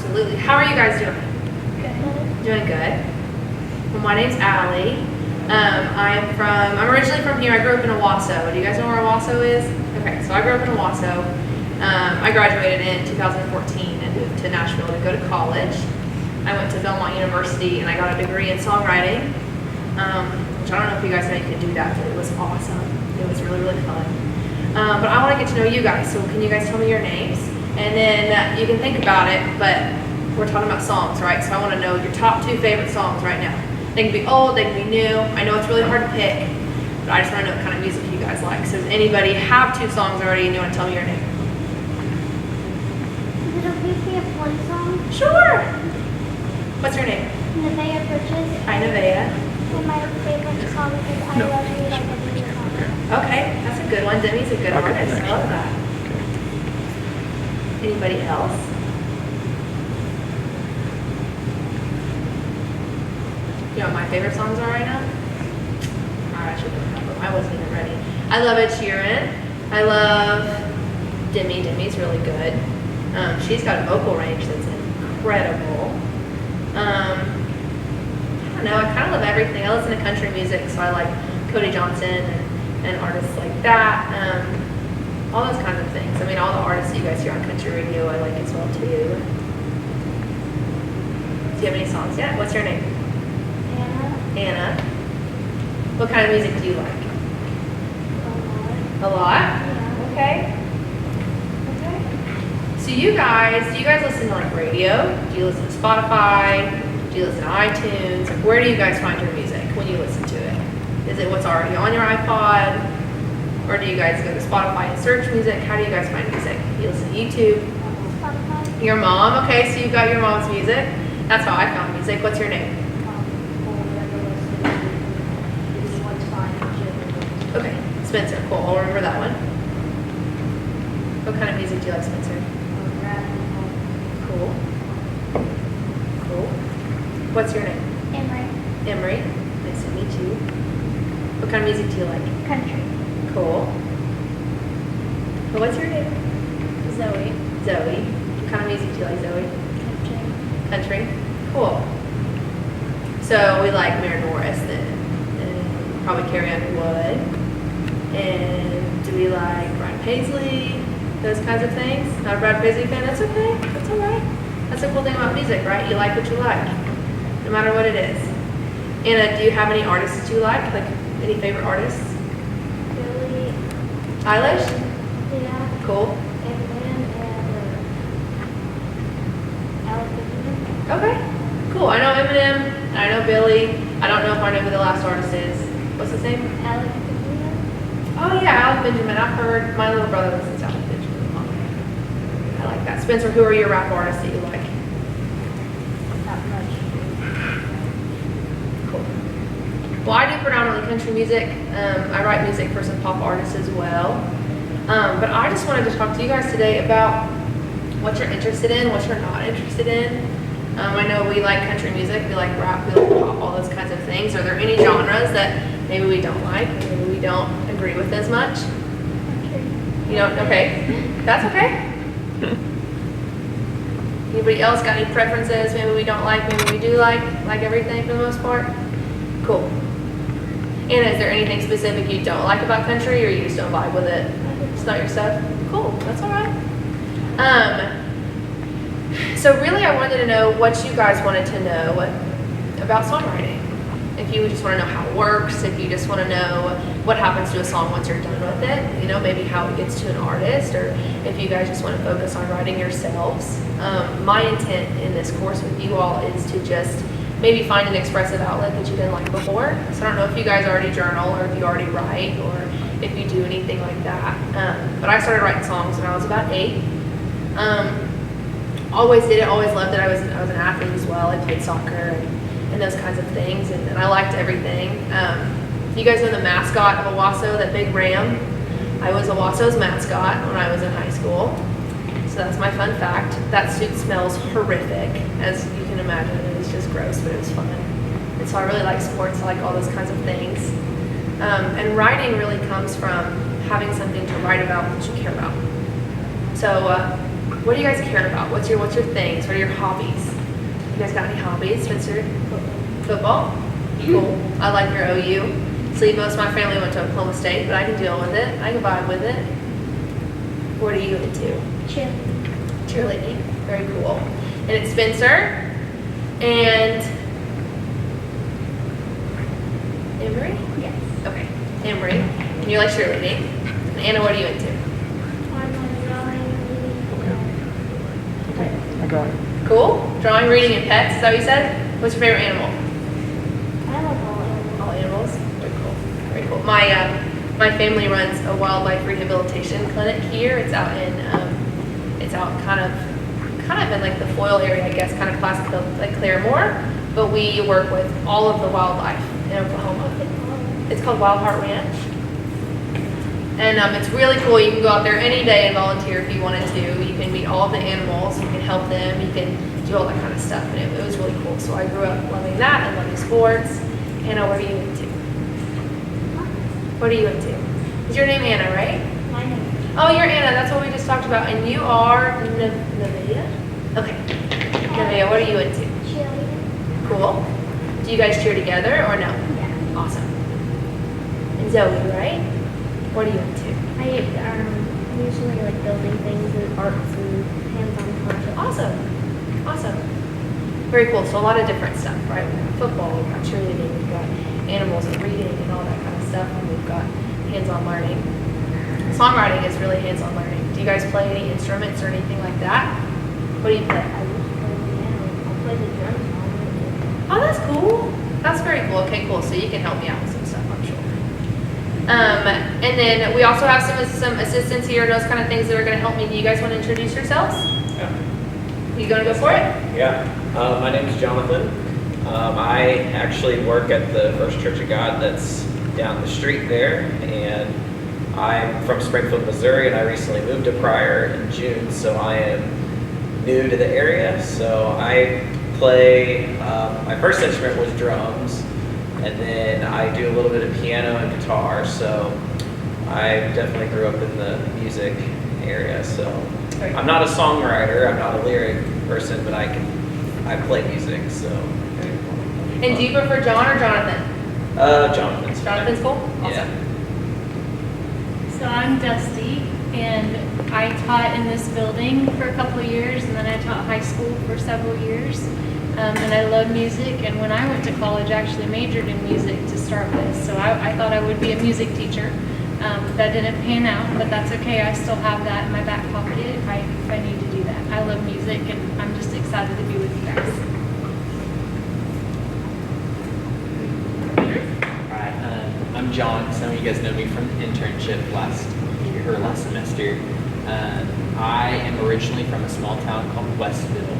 Absolutely. How are you guys doing? Good. Doing good. Well, my name's Allie. I'm originally from here. I grew up in Owasso. Do you guys know where Owasso is? Okay, so I grew up in Owasso. I graduated in 2014 and moved to Nashville to go to college. I went to Belmont University and I got a degree in songwriting, which I don't know if you guys know you can do that, but it was awesome. It was really, really fun. But I want to get to know you guys, so can you guys tell me your names? And then you can think about it, but we're talking about songs, right? So I want to know your top 2 favorite songs right now. They can be old, they can be new. I know it's really hard to pick, but I just want to know what kind of music you guys like. So does anybody have 2 songs already and you want to tell me your name? Is it okay if we have one song? Sure. What's your name? Nevaeh Bridges. Hi, Nevaeh. And my favorite song is I Love You Like a Baby Song. Okay, that's a good one. Demi's a good artist. I love that. Anybody else? You know what my favorite songs are right now? Alright, I should look up them. I wasn't even ready. I love Ed Sheeran. I love Demi. Demi's really good. She's got a vocal range that's incredible. I don't know, I kind of love everything. I listen to country music, so I like Cody Johnson and artists like that. All those kinds of things. I mean, all the artists you guys hear on country radio, I like as well too. Do you have any songs yet? What's your name? Anna. Anna. What kind of music do you like? A lot? Yeah. Okay. Okay. So do you guys listen to like radio? Do you listen to Spotify? Do you listen to iTunes? Like, where do you guys find your music when you listen to it? Is it what's already on your iPod? Or do you guys go to Spotify and search music? How do you guys find music? You listen to YouTube? Spotify. Your mom? Okay, so you've got your mom's music. That's how I found music. What's your name? Okay, Spencer. Cool. I'll remember that one. What kind of music do you like, Spencer? Cool. Cool. What's your name? Emery. Emery. Nice to meet you. What kind of music do you like? Country. Cool. Well, what's your name? Zoe. Zoe. What kind of music do you like, Zoe? Country. Country. Cool. So we like Mary Morris and probably Carrie Underwood. And do we like Brad Paisley? Those kinds of things? Not a Brad Paisley fan? That's okay. That's all right. That's the cool thing about music, right? You like what you like, no matter what it is. Anna, do you have any artists that you like? Like any favorite artists? Billie. Eilish? Yeah. Cool. And Alec. Okay. Cool. I know Eminem. And I know Billy. I don't know if I know who the last artist is. What's his name? Alec. Oh yeah, Alec Benjamin. I've heard. My little brother listens to Alec Benjamin. I like that. Spencer, who are your rap artists that you like? Not much. Cool. Well, I do predominantly country music. I write music for some pop artists as well. But I just wanted to talk to you guys today about what you're interested in, what you're not interested in. I know we like country music, we like rap, we like pop, all those kinds of things. Are there any genres that maybe we don't like, or maybe we don't agree with as much? Country. You don't? Okay. That's okay. Anybody else got any preferences? Maybe we don't like, maybe we do like everything for the most part? Cool. Anna, is there anything specific you don't like about country, or you just don't vibe with it? It's not your stuff? Cool, that's all right. So really I wanted to know what you guys wanted to know about songwriting. If you just want to know how it works, if you just want to know what happens to a song once you're done with it, you know, maybe how it gets to an artist, or if you guys just want to focus on writing yourselves. My intent in this course with you all is to just maybe find an expressive outlet that you didn't like before. So I don't know if you guys already journal, or if you already write, or if you do anything like that. But I started writing songs when I was about 8. Always did it, always loved it. I was an athlete as well. I played soccer and those kinds of things, and I liked everything. You guys know the mascot of Owasso, that big ram? I was Owasso's mascot when I was in high school. So that's my fun fact. That suit smells horrific, as you can imagine. It was just gross, but it was fun. And so I really like sports, I like all those kinds of things. And writing really comes from having something to write about that you care about. So what do you guys care about? What's your things? What are your hobbies? You guys got any hobbies, Spencer? Football? Cool. I like your OU. See, most of my family went to Oklahoma State, but I can deal with it. I can vibe with it. What are you into? Cheerleading. Cheerleading. Very cool. And it's Spencer and Emery? Yes. Okay, Emery. And you like cheerleading. And Anna, what are you into? I'm on drawing. Okay, I got it. Cool. Drawing, reading, and pets. Is that what you said? What's your favorite animal? I like all animals. All animals. Very cool. Very cool. My family runs a wildlife rehabilitation clinic here. It's out in kind of in like the Foyle area, I guess, kind of classic like Claremore. But we work with all of the wildlife in Oklahoma. It's called Wild Heart Ranch. And it's really cool. You can go out there any day and volunteer if you wanted to. You can meet all of the animals. You can help them. You can do all that kind of stuff. And it was really cool. So I grew up loving that and loving sports. Anna, what are you into? What are you into? Is your name Anna, right? My name. Oh, you're Anna. That's what we just talked about. And you are Nevaeh? Okay. Nevaeh, what are you into? Cheerleading. Cool. Do you guys cheer together or no? Yeah. Awesome. And Zoe, right? What are you into? I usually like building things and arts and hands-on projects. Awesome. Awesome. Very cool. So a lot of different stuff, right? We've got football, we've got cheerleading, we've got animals and reading and all that kind of stuff, and we've got hands-on learning. Songwriting is really hands-on learning. Do you guys play any instruments or anything like that? What do you play? I used to play the piano. I play the drums. Oh, that's cool. That's very cool. Okay, cool. So you can help me out with some stuff, I'm sure. And then we also have some assistants here, those kind of things that are going to help me. Do you guys want to introduce yourselves? Yeah. You going to go for it? Yeah. My name is Jonathan. I actually work at the First Church of God that's down the street there, and I'm from Springfield, Missouri, and I recently moved to Pryor in June, so I am new to the area. So I play, my first instrument was drums, and then I do a little bit of piano and guitar, so I definitely grew up in the music area. So I'm not a songwriter, I'm not a lyric person, but I play music, so. And do you prefer John or Jonathan? Jonathan's. Jonathan's cool? Awesome. Yeah. So I'm Dusty, and I taught in this building for a couple of years, and then I taught high school for several years. And I love music, and when I went to college, I actually majored in music to start with. So I thought I would be a music teacher. That didn't pan out, but that's okay. I still have that in my back pocket if I need to do that. I love music, and I'm just excited to be with you guys. Alright, I'm John. Some of you guys know me from internship last year or last semester. I am originally from a small town called Westville.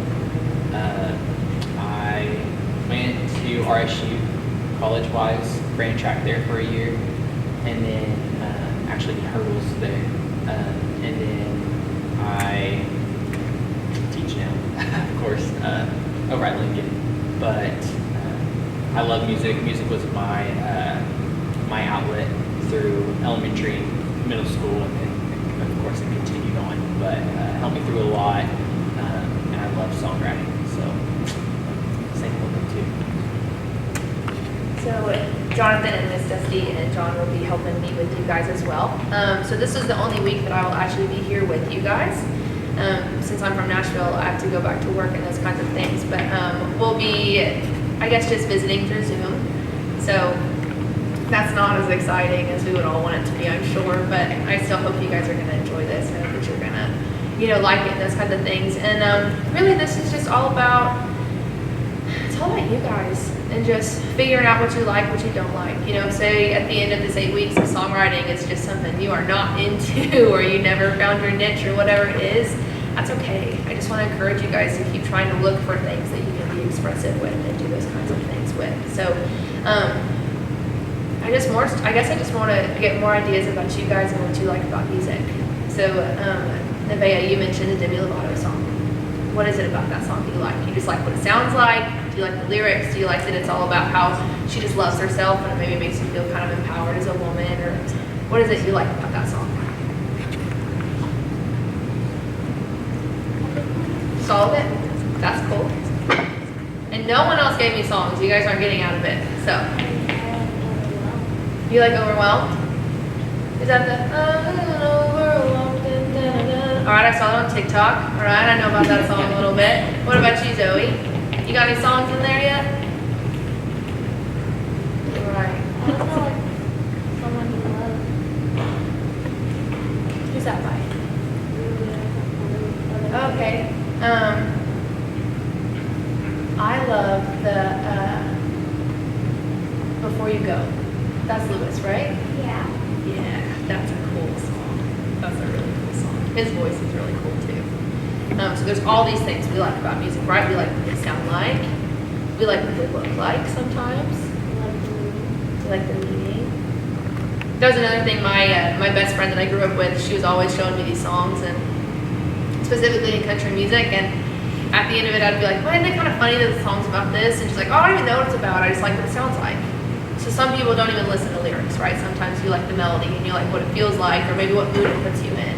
I went to RSU college-wise, ran track there for a year, and then actually did hurdles there. And then I teach now, of course, over at Lincoln. But I love music. Music was my my outlet through elementary, middle school, and then of course it continued on. But helped me through a lot, and I love songwriting. So same with them too. So Jonathan and Miss Dusty and John will be helping me with you guys as well. So this is the only week that I will actually be here with you guys. Since I'm from Nashville, I have to go back to work and those kinds of things. But we'll be, I guess, just visiting through Zoom. So that's not as exciting as we would all want it to be, I'm sure. But I still hope you guys are going to enjoy this. I hope that you're going to, like it and those kinds of things. And really, this is just all about, it's all about you guys. And just figuring out what you like, what you don't like. Say at the end of this 8 weeks of songwriting, it's just something you are not into or you never found your niche or whatever it is, that's okay. I just want to encourage you guys to keep trying to look for things that you can be expressive with and do those kinds of things with. So I guess I just want to get more ideas about you guys and what you like about music. So Nevaeh, you mentioned the Demi Lovato song. What is it about that song that you like? You just like what it sounds like? Do you like the lyrics? Do you like that it's all about how she just loves herself and it maybe makes you feel kind of empowered as a woman? Or what is it you like about that song? Just all of it? That's cool. And no one else gave me songs. You guys aren't getting out of it. So, you like Overwhelmed? Is that the Overwhelmed? All right, I saw it on TikTok. All right, I know about that song a little bit. What about you, Zoe? You got any songs in there yet? All right. I also like Someone You Love. Who's that by? Okay. Okay. I love the Before You Go. That's Lewis, right? Yeah. Yeah, that's a cool song. That's a really cool song. His voice is really cool too. So there's all these things we like about music, right? We like what they sound like. We like what they look like sometimes. We like the meaning. That was another thing. My best friend that I grew up with, she was always showing me these songs, and specifically in country music. And at the end of it, I'd be like, "Well, isn't it kind of funny that the song's about this?" And she's like, "Oh, I don't even know what it's about. I just like what it sounds like." So some people don't even listen to lyrics, right? Sometimes you like the melody and you like what it feels like, or maybe what mood it puts you in,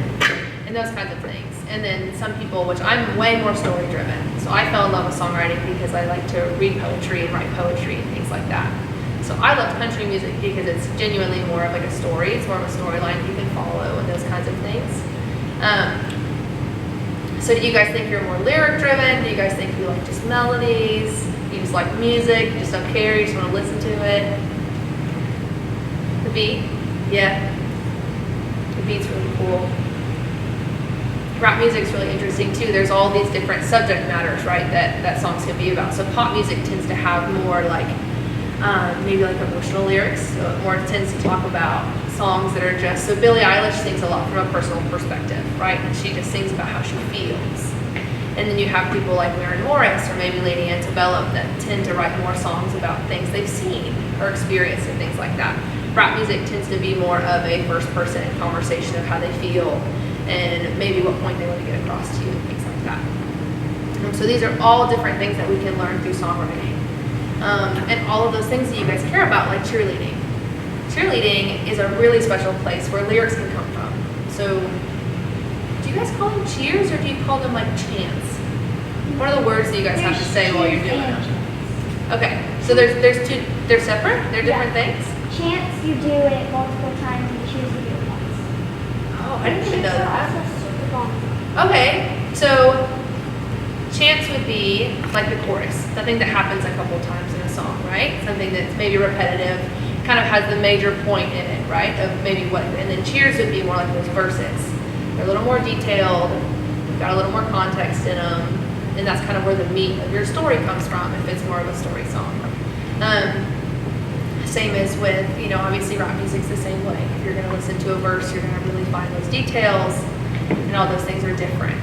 and those kinds of things. And then some people, which I'm way more story driven, so I fell in love with songwriting because I like to read poetry and write poetry and things like that. So I love country music because it's genuinely more of like a story. It's more of a storyline you can follow and those kinds of things. So do you guys think you're more lyric driven? Do you guys think you like just melodies? You just like music? You just don't care? You just want to listen to it? The beat? Yeah. The beat's really cool. Rap music's really interesting too. There's all these different subject matters, right, that songs can be about. So pop music tends to have more like maybe like emotional lyrics. So it more tends to talk about songs that are just, so Billie Eilish sings a lot from a personal perspective, right? And she just sings about how she feels. And then you have people like Maren Morris or maybe Lady Antebellum that tend to write more songs about things they've seen or experienced and things like that. Rap music tends to be more of a first-person conversation of how they feel and maybe what point they want to get across to you and things like that. So these are all different things that we can learn through songwriting. And all of those things that you guys care about, like cheerleading. Cheerleading is a really special place where lyrics can come from. So do you guys call them cheers or do you call them like chants? What are the words that you guys have to say while you're doing them? Okay, so there's two, they're separate? They're different things? Chants, you do it multiple times and choose to do it once. Oh, I didn't even know Cheers are that. also super long. Okay, so chants would be like the chorus, something that happens a couple times in a song, right? Something that's maybe repetitive, kind of has the major point in it, right? Of maybe what, and then cheers would be more like those verses. They're a little more detailed, got a little more context in them, and that's kind of where the meat of your story comes from if it's more of a story song. Same as with, obviously rap music's the same way. If you're gonna listen to a verse, you're gonna really find those details, and all those things are different.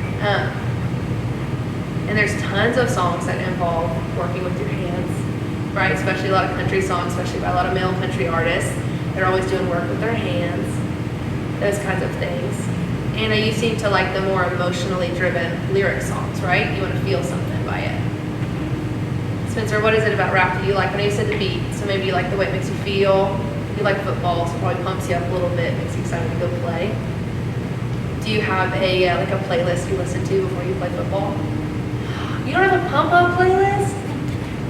And there's tons of songs that involve working with your hands, right? Especially a lot of country songs, especially by a lot of male country artists. They're always doing work with their hands, those kinds of things. Anna, you seem to like the more emotionally driven lyric songs, right? You want to feel something by it. Spencer, what is it about rap that you like? I know you said the beat, so maybe you like the way it makes you feel. You like football, so it probably pumps you up a little bit, makes you excited to go play. Do you have a like a playlist you listen to before you play football? You don't have a pump up playlist?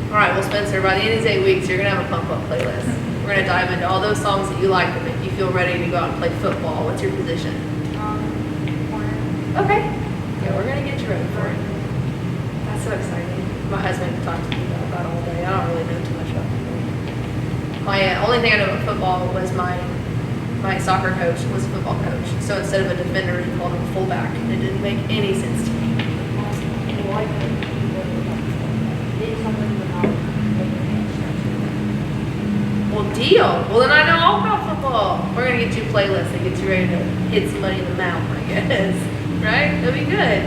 All right, well, Spencer, by the end of these 8 weeks, you're gonna have a pump up playlist. We're gonna dive into all those songs that you like that make you feel ready to go out and play football. What's your position? Corner. Okay. Yeah, we're gonna get you ready for it. That's so exciting. My husband talked to me about that all day. I don't really know too much about football. My only thing I know about football was my soccer coach was a football coach. So instead of a defender, he called him a fullback, and it didn't make any sense to me. Well, deal. Well, then I know all about football. We're gonna get you a playlist that gets you ready to hit somebody in the mouth, I guess. Right? That'd be good.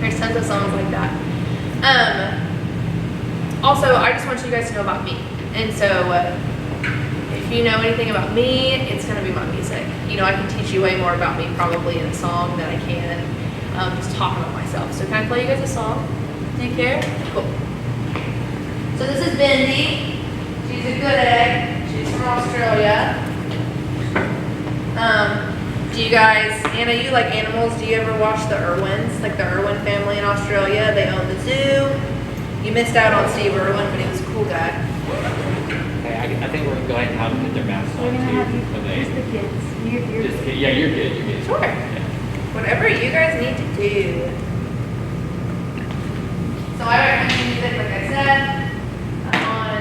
There's tons of songs like that. Also, I just want you guys to know about me. And so, if you know anything about me, it's gonna be my music. I can teach you way more about me probably in a song than I can just talking about myself. So can I play you guys a song? Do you care? Cool. So this is Bindi. She's a good egg. She's from Australia. Do you guys, Anna, you like animals? Do you ever watch the Irwins? Like the Irwin family in Australia? They own the zoo. You missed out on Steve Irwin, but he was a cool guy. Okay, I think we're going to go ahead and have them put their masks We're on gonna too. have you, so they- just the kids. You're Just kidding. Yeah, you're good. You're good. Sure. Yeah. Whatever you guys need to do. So I recommend music, like I said. I'm on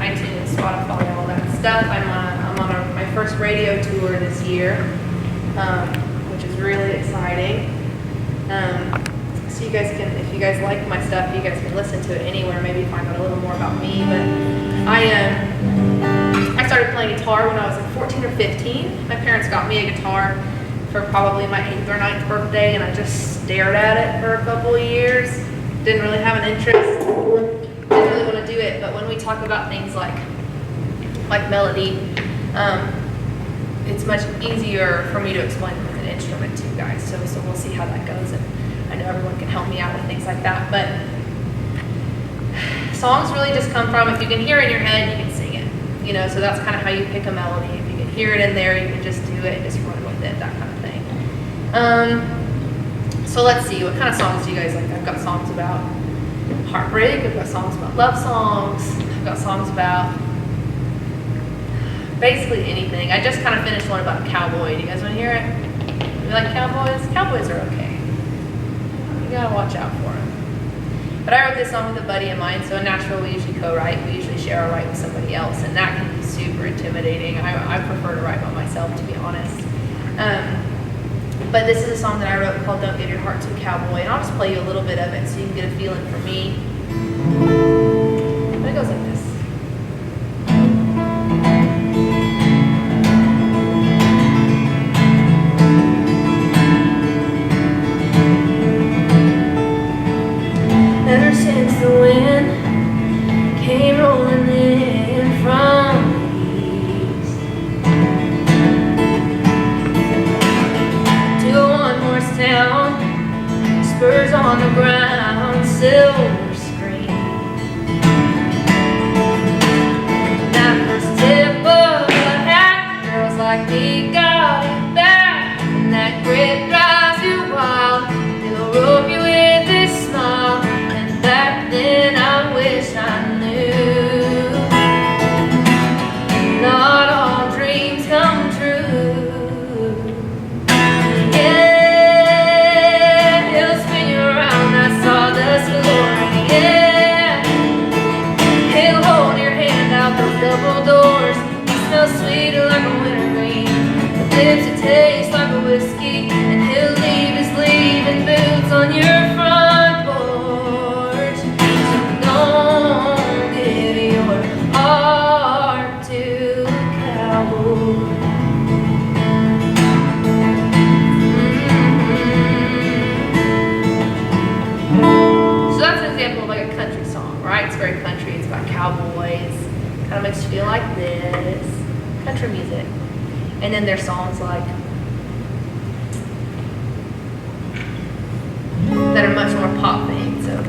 iTunes, Spotify, all that stuff. I'm on my first radio tour this year, which is really exciting. So you guys can, if you guys like my stuff, you guys can listen to it anywhere, maybe find out a little more about me. But I started playing guitar when I was like 14 or 15. My parents got me a guitar for probably my 8th or 9th birthday, and I just stared at it for a couple of years. Didn't really have an interest. Didn't really want to do it. But when we talk about things like melody, it's much easier for me to explain with an instrument to you guys. So we'll see how that goes, and I know everyone can help me out with things like that. But songs really just come from, if you can hear it in your head, you can sing it. You know, so that's kind of how you pick a melody. If you can hear it in there, you can just do it, just run with it, that kind of thing. So let's see, what kind of songs do you guys like? I've got songs about heartbreak, I've got songs about love songs, I've got songs about basically anything. I just kind of finished one about a cowboy. Do you guys want to hear it? You like cowboys? Cowboys are okay. You gotta watch out for them. But I wrote this song with a buddy of mine, so in Nashville we usually co-write. We usually share our write with somebody else, and that can be super intimidating. I prefer to write by myself, to be honest. But this is a song that I wrote called Don't Give Your Heart to a Cowboy, and I'll just play you a little bit of it so you can get a feeling for me. But it goes like this. Ever since the wind came rolling in from the east, to one horse town, spurs on the ground, silver screen. That first tip of a hat, girls like me got it back, and that grip drives you wild. He'll rope you with his smile. Back then I wish I knew not all dreams come true. Yeah, he'll spin you around that sawdust glory. Yeah, he'll hold your hand out those double doors. He smells sweeter like a wintergreen. The lips that taste like a whiskey, and he'll leave his leaving boots on your front porch. Don't give your heart to a cowboy. So that's an example of like a country song, right? It's very country. It's about cowboys. Kind of makes you feel like this. Country music. And then there's songs like that are much more pop themed. So.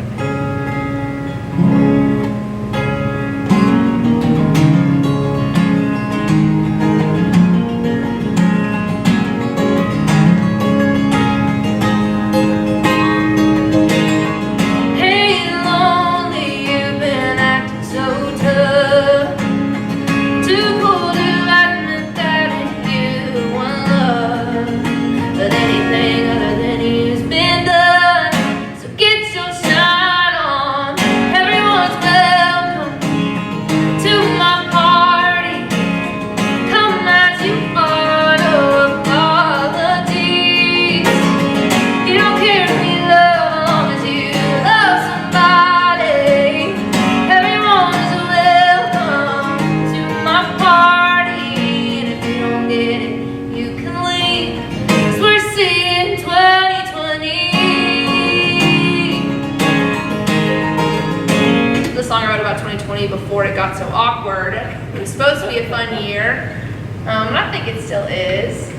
Before it got so awkward. It was supposed to be a fun year, and I think it still is,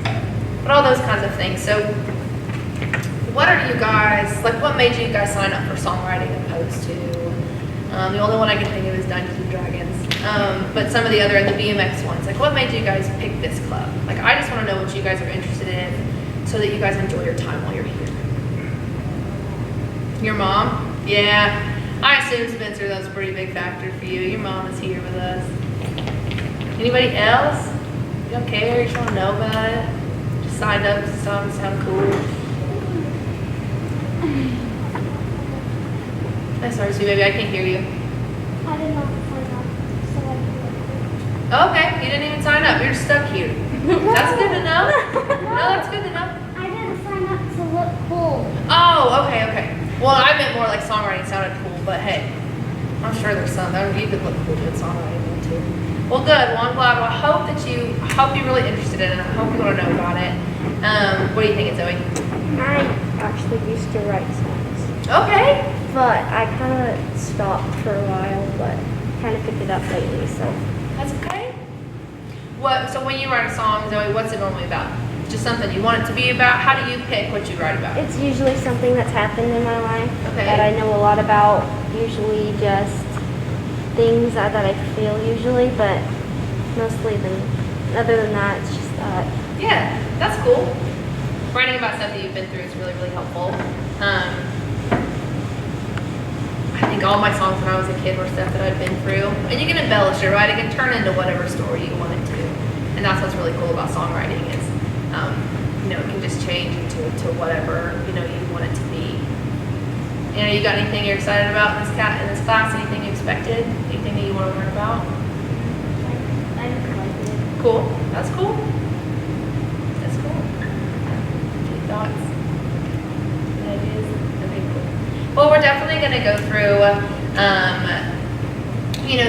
but all those kinds of things. So what are you guys, like what made you guys sign up for songwriting opposed to The only one I can think of is Dungeons and Dragons. But some of the other, the BMX ones, like what made you guys pick this club? Like I just want to know what you guys are interested in so that you guys enjoy your time while you're here. Your mom? Yeah. I assume Spencer, that was a pretty big factor for you. Your mom is here with us. Anybody else? You don't care? You just want to know about it? Just signed up because it sound cool. I'm sorry, sweet baby, I can't hear you. I did not sign up, so I can Oh, okay, you didn't even sign up. You're stuck here. That's good to know. No, that's good to know. I didn't sign up to look cool. Oh, okay. Well, I meant more like songwriting sounded cool, but hey, I'm sure there's some. You could look cool doing songwriting one too. Well, good. Well, I'm glad. Well, I hope you're really interested in it. I hope you want to know about it. What do you think, Zoe? I actually used to write songs, Okay. but I kind of stopped for a while, but kind of picked it up lately, so. That's okay. So when you write a song, Zoe, what's it normally about? Just something you want it to be about? How do you pick what you write about? It's usually something that's happened in my life Okay. that I know a lot about, usually just things that I feel usually, but mostly other than that, it's just that. Yeah, that's cool. Writing about stuff that you've been through is really, really helpful. I think all my songs when I was a kid were stuff that I'd been through. And you can embellish it, right? It can turn into whatever story you want it to. And that's what's really cool about songwriting is, it can just change into whatever, you want it to be. You got anything you're excited about in this class? Anything you expected? Anything that you want to learn about? I just like it. Cool. That's cool. That's cool. Any thoughts? Ideas? Okay, cool. Well, we're definitely going to go through,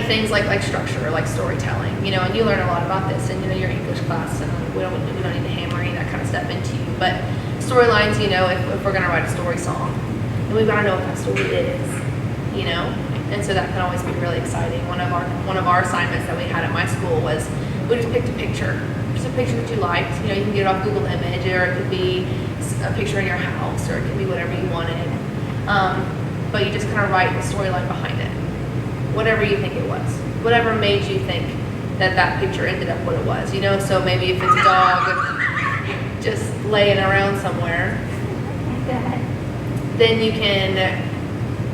things like structure, like storytelling, and you learn a lot about this in, your English class, and we don't need to hammer any of that kind of stuff into you, but storylines, if we're going to write a story song, and we've got to know what that story is, and so that can always be really exciting. One of our assignments that we had at my school was we just picked a picture, just a picture that you liked. You can get it off Google Image, or it could be a picture in your house, or it could be whatever you wanted. But you just kind of write the storyline behind it, whatever you think it was, whatever made you think that picture ended up what it was. So maybe if it's a dog just laying around somewhere, then you can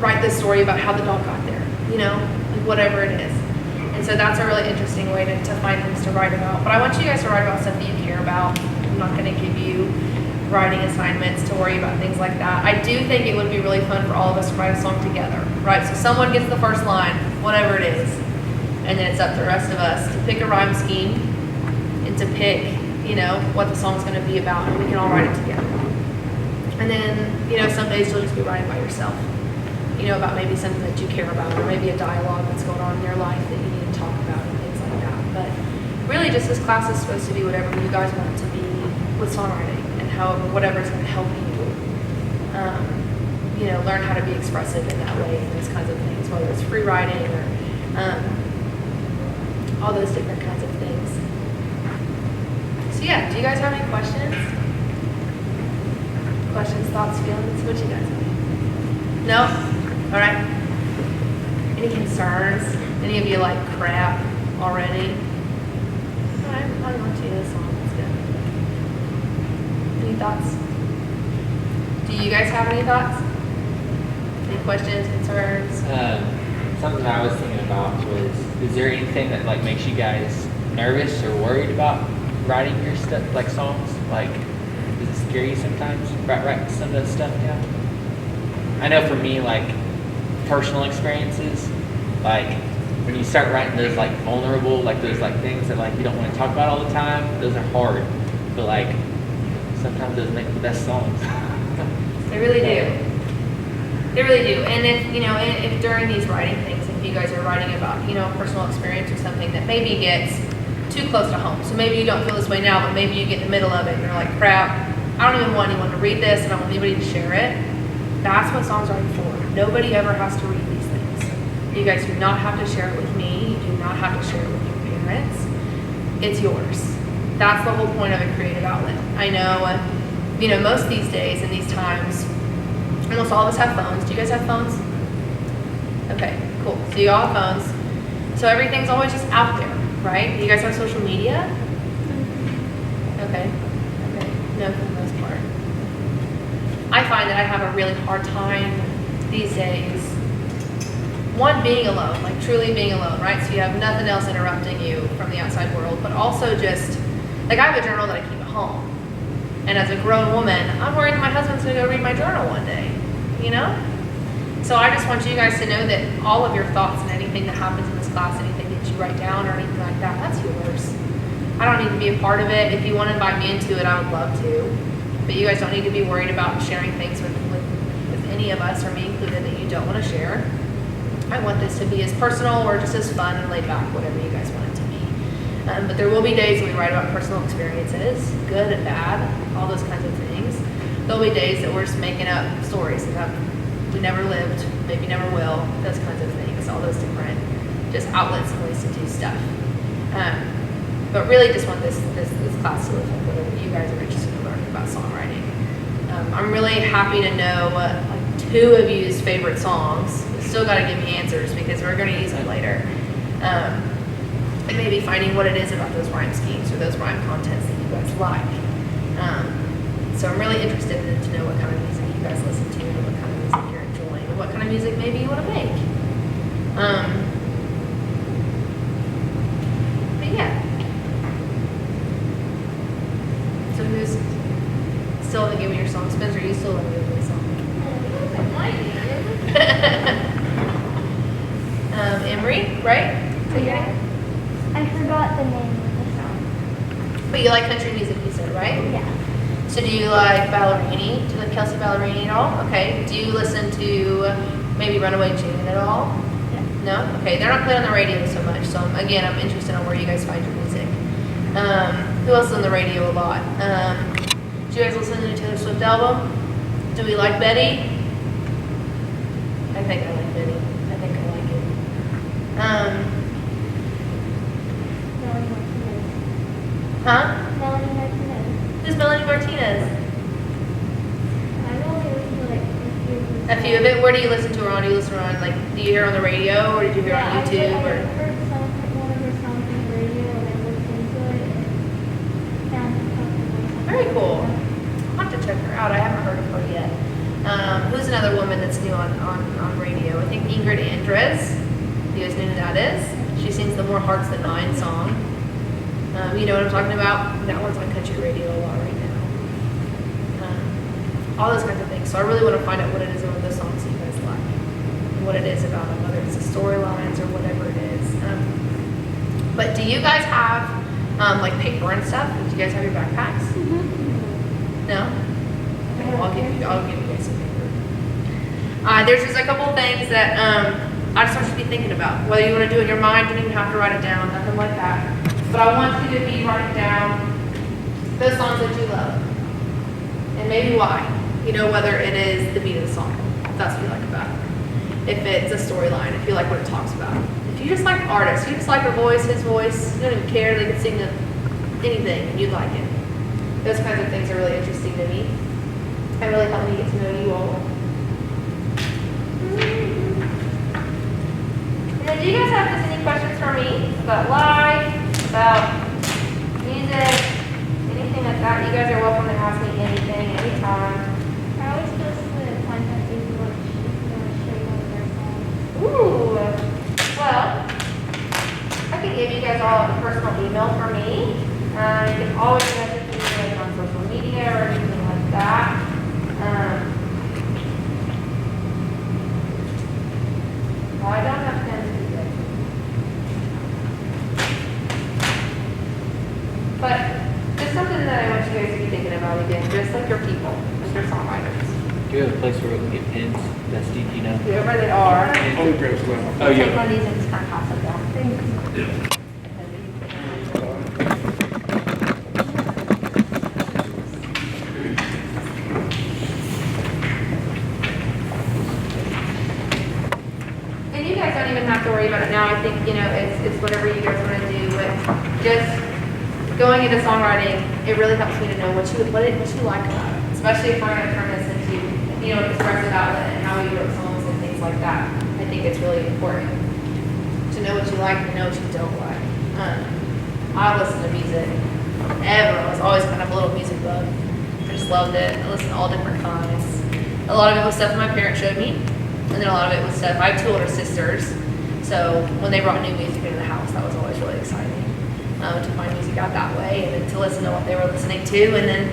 write the story about how the dog got there, whatever it is. And so that's a really interesting way to find things to write about. But I want you guys to write about stuff that you care about. I'm not going to give you writing assignments to worry about things like that. I do think it would be really fun for all of us to write a song together, right? So someone gets the first line, whatever it is, and then it's up to the rest of us to pick a rhyme scheme and to pick, what the song's going to be about, and we can all write it together. And then, some days you'll just be writing by yourself, about maybe something that you care about, or maybe a dialogue that's going on in your life that you need to talk about and things like that. But really, just this class is supposed to be whatever you guys want it to be with songwriting, and however, whatever is going to help you, learn how to be expressive in that way, and those kinds of things, whether it's free writing or all those different kinds of things. So yeah, do you guys have any questions? Questions, thoughts, feelings? What you guys have? No? All right. Any concerns? Any of you like crap already? All right, I'm going to this song. That's good. Any thoughts? Do you guys have any thoughts? Any questions, concerns? Something I was thinking about was, is there anything that makes you guys nervous or worried about writing your stuff, like songs? Does it scare you sometimes? Write some of that stuff down? I know for me, personal experiences, when you start writing those vulnerable, those things that you don't want to talk about all the time, those are hard. But sometimes those make the best songs. They really do. They really do. And if during these writing things, if you guys are writing about, personal experience or something that maybe gets too close to home. So maybe you don't feel this way now, but maybe you get in the middle of it and you're like, crap, I don't even want anyone to read this and I don't want anybody to share it. That's what songwriting for. Nobody ever has to read these things. You guys do not have to share it with me. You do not have to share it with your parents. It's yours. That's the whole point of a creative outlet. I know, most these days and these times, almost all of us have phones. Do you guys have phones? Okay, cool. So you all have phones. So everything's always just out there, right? You guys have social media? Okay. Okay. No, for the most part. I find that I have a really hard time these days. One, being alone, like truly being alone, right? So you have nothing else interrupting you from the outside world, but also just, like I have a journal that I keep at home. And as a grown woman, I'm worried that my husband's gonna go read my journal one day, you know? So I just want you guys to know that all of your thoughts and anything that happens in this class, anything that you write down or anything like that, that's yours. I don't need to be a part of it. If you want to invite me into it, I would love to. But you guys don't need to be worried about sharing things with any of us, or me included, that you don't want to share. I want this to be as personal or just as fun and laid back, whatever you guys want it to be. But there will be days when we write about personal experiences, good and bad, all those kinds of things. There'll be days that we're just making up stories that we never lived, maybe never will, those kinds of things, all those different just outlets and ways to do stuff. But really just want this class to reflect whatever you guys are interested in learning about songwriting. I'm really happy to know like 2 of you's favorite songs. You still got to give me answers because we're going to use it later. And maybe finding what it is about those rhyme schemes or those rhyme contents that you guys like. So I'm really interested to know what kind of music you guys listen to and what kind of music you're enjoying and what kind of music maybe you want to make. But yeah. So who's still thinking of your song? Spencer, you still love your song? Emery, right? Yeah. I forgot the name of the song. But you like country music, you said, right? Yeah. So do you like Ballerini? Do you like Kelsey Ballerini at all? Okay. Do you listen to maybe Runaway June at all? Yeah. No? Okay. They're not played on the radio so much. So again, I'm interested in where you guys find your music. Who else is on the radio a lot? Do you guys listen to the Taylor Swift album? Do we like Betty? I think I like Betty. I think I like it. Melanie Martinez. Huh? Melanie Martinez. Who's Melanie Martinez? I only listen to like A few of it. Where do you listen to her on? Do you listen to her on, like, do you hear her on the radio, or did you hear her on YouTube? I Or heard one of her songs on the radio and I listened to it and found something. Very cool. I'll have to check her out. I haven't heard of her yet. Who's another woman that's new on radio? I think Ingrid Andres. You guys know who that is? She sings the More Hearts Than Mine song. You know what I'm talking about? That one's on country radio a lot right now. All those kinds of things. So I really want to find out what it is about those songs that you guys like. And what it is about them, whether it's the storylines or whatever it is. But do you guys have like paper and stuff? Do you guys have your backpacks? No? Okay, well, I'll give you guys some paper. There's just a couple of things that I just want you to be thinking about. Whether you want to do it in your mind, you don't even have to write it down, nothing like that. But I want you to be writing down those songs that you love. And maybe why. You know, whether it is the beat of the song, if that's what you like about it. If it's a storyline, if you like what it talks about. If you just like the artist, you just like her voice, his voice, you don't even care, they could sing anything and you'd like it. Those kinds of things are really interesting to me. And really help me get to know you all. And then do you guys have just any questions for me about life, about music, anything like that? You guys are welcome to ask me anything, anytime. I always supposed to contact you if you want to show you one of their songs. Ooh. Well, I can give you guys all a personal email for me. You can always message me like on social media or anything like that. Well, I don't have pens today. But just something that I want you guys to be thinking about again, just like your people, like your songwriters. Do you have a place where we can get pins? Dusty, do you know? Whoever they are. Oh, Take yeah. one of these and just kind of pass it down. And you guys don't even have to worry about it now. I think, you know, it's whatever you guys want to do. But just going into songwriting, it really helps me to know what you like about it. Especially if we're going to turn this into, you know, an expressive outlet and how you wrote songs and things like that. I think think it's really important to know what you like and know what you don't like. I listen to music. I was always kind of a little music bug. I just loved it. I listened to all different kinds. A lot of it was stuff my parents showed me, and then a lot of it was stuff. I have 2 older sisters, so when they brought new music into the house, that was always really exciting to find music out that way, and then to listen to what they were listening to. And then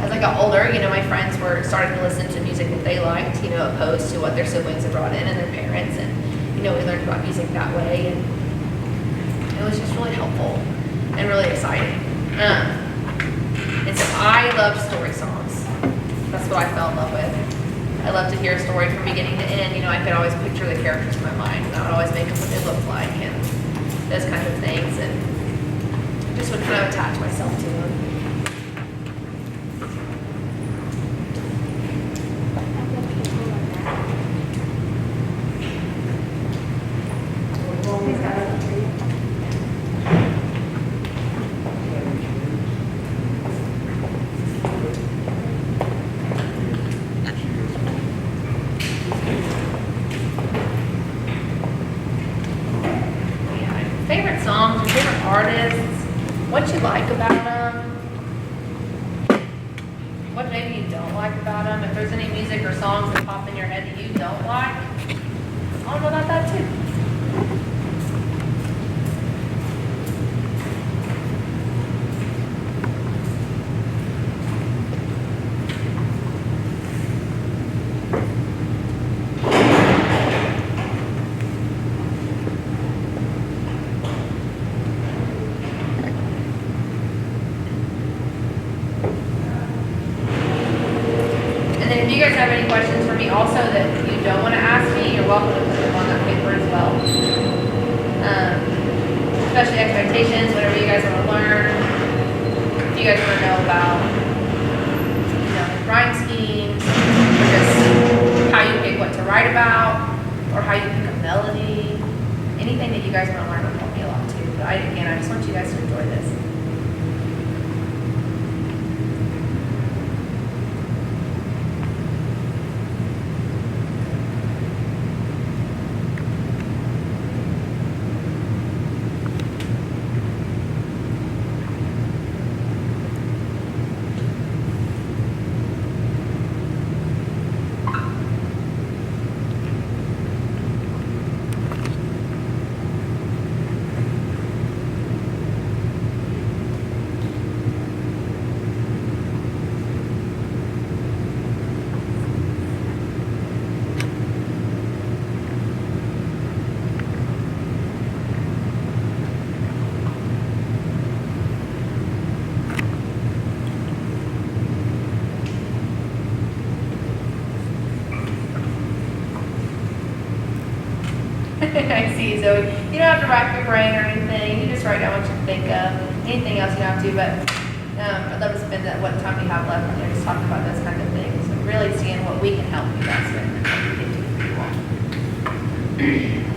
as I got older, my friends were starting to listen to music that they liked, opposed to what their siblings had brought in and their parents, and we learned about music that way, and it was just really helpful and really exciting. And so I loved story songs. That's what I fell in love with. I love to hear a story from beginning to end. I could always picture the characters in my mind, and I would always make up what they looked like and those kinds of things, and just would kind of attach myself to them. Favorite songs, your favorite artists, what you like about them, what maybe you don't like about them, if there's any music or songs that pop in your head that you don't like, I want to know about that too. And then if you guys have any questions for me also that you don't want to ask me, you're welcome to put them on that paper as well. Especially expectations, whatever you guys want to learn. If you guys want to know about, rhyme schemes, or just how you pick what to write about, or how you pick a melody, anything that you guys want to learn will help me a lot too. But I just want you guys to enjoy this. I see. So you don't have to rack your brain or anything. You just write down what you think of. Anything else you don't have to, but I'd love to spend what time we have left on there just talking about those kind of things and really seeing what we can help you guys with and what we can do for you all.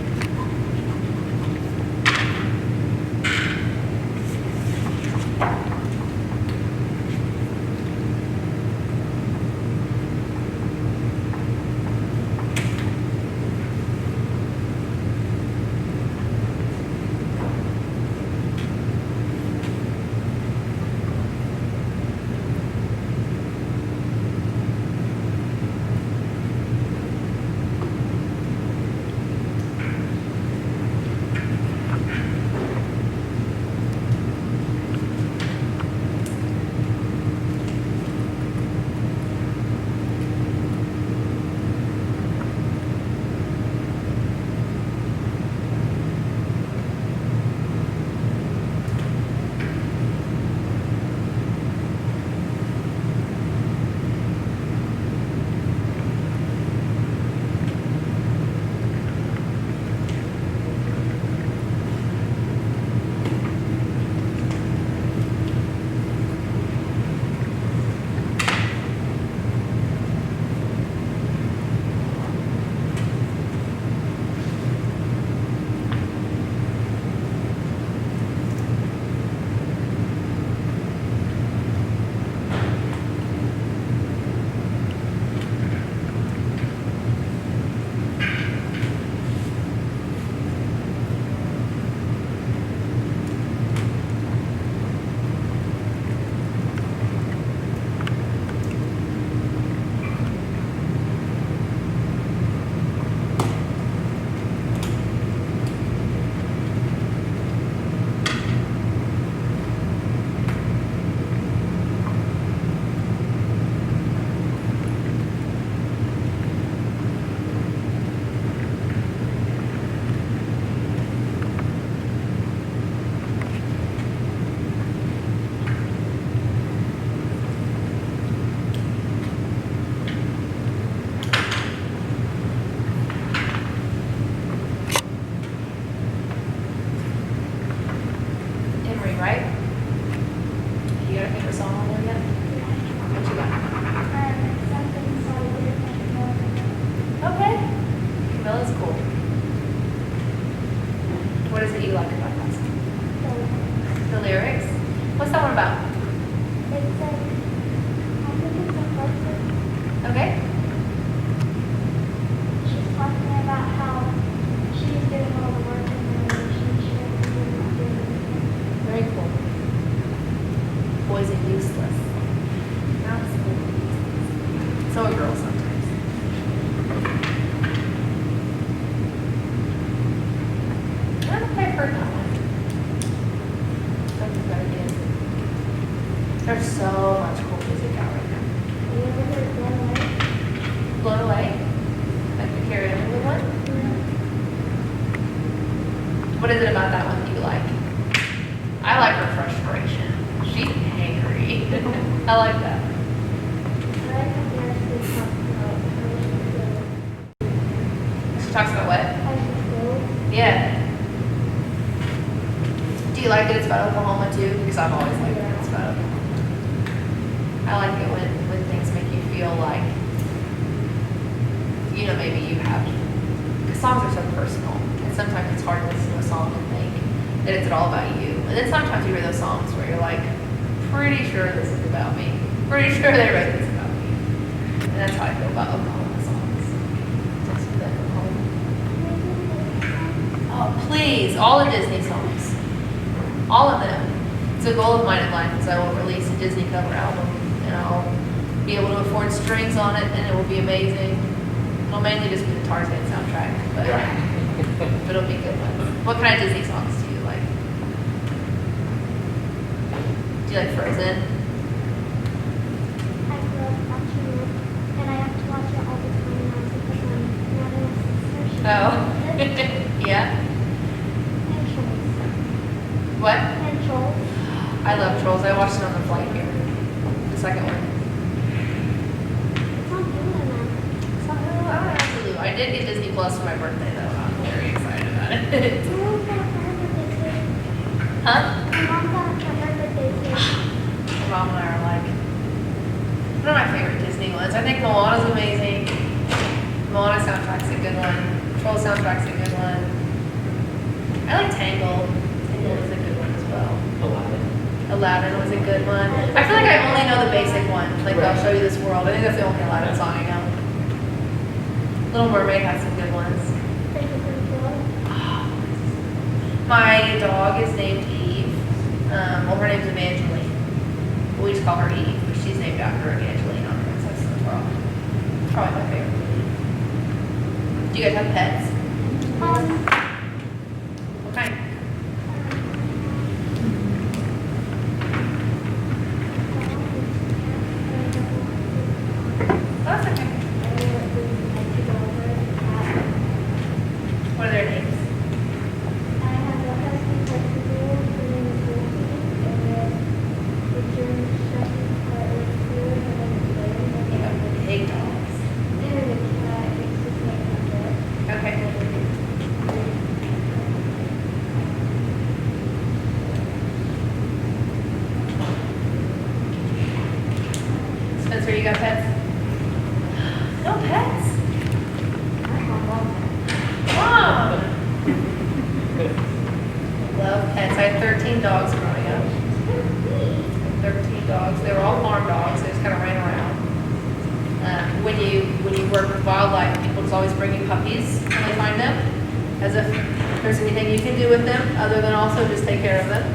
struggle sometimes. I don't think I've heard that one. Something about it. There's so much cool music out right now. Have you ever heard Blown Away? Blown Away? Like the Carrie Underwood one? What is it about that one that you like? I like her frustration. She's angry. I like that. I like how he actually talks about how she She talks about what? feels. Yeah. Do you like that it's about Oklahoma too? Because I've always liked that it's about Oklahoma. I like it when things make you feel like, you know, maybe you have, because songs are so personal. And sometimes it's hard to listen to a song and think that it's all about you. And then sometimes you hear those songs where you're like, pretty sure this is about me. Pretty sure they wrote this about me. And that's how I feel about Oklahoma songs. Just for that Oklahoma. Oh, please, all the Disney songs. All of them. It's a goal of mine in life is I will release a Disney cover album and I'll be able to afford strings on it and it will be amazing. It'll mainly just be the Tarzan soundtrack, but it'll be good ones. What kind of Disney songs do you like? Do you like Frozen? I grew up watching it, and I have to watch it all the time now because I'm not in a sister. Oh. Yeah? And Trolls. What? And Trolls. I love Trolls. I watched it on the flight here. The second one. It's on Hulu now. It's on Hulu. I don't know Hulu. I did get Disney Plus for my birthday though. I'm very excited about it. My mom got it for her birthday too. Huh? My mom got it for her birthday too. My mom and I are like, one of my favorite Disney ones. I think Moana's amazing. Moana soundtrack's a good one. Troll soundtrack's a good one. I like Tangled. Tangled is a good one as well. Aladdin was a good one. I feel like I only know the basic ones. Like, I'll show you this world. I think that's the only Aladdin song I know. Little Mermaid has some good ones. My dog is named Eve. Well, her name's Evangeline. We just call her Eve, but she's named after Evangeline on Princess of the Frog. Probably my favorite movie. Do you guys have pets? What kind? Oh, that's okay. What are their names? You have big dogs. Okay. Spencer, you got pets? No pets? Mom! Love pets. I had 13 dogs growing up. 13 dogs. They were all farm dogs. They just kind of ran around. When you work with wildlife, people just always bring you puppies when they find them, as if there's anything you can do with them other than also just take care of them.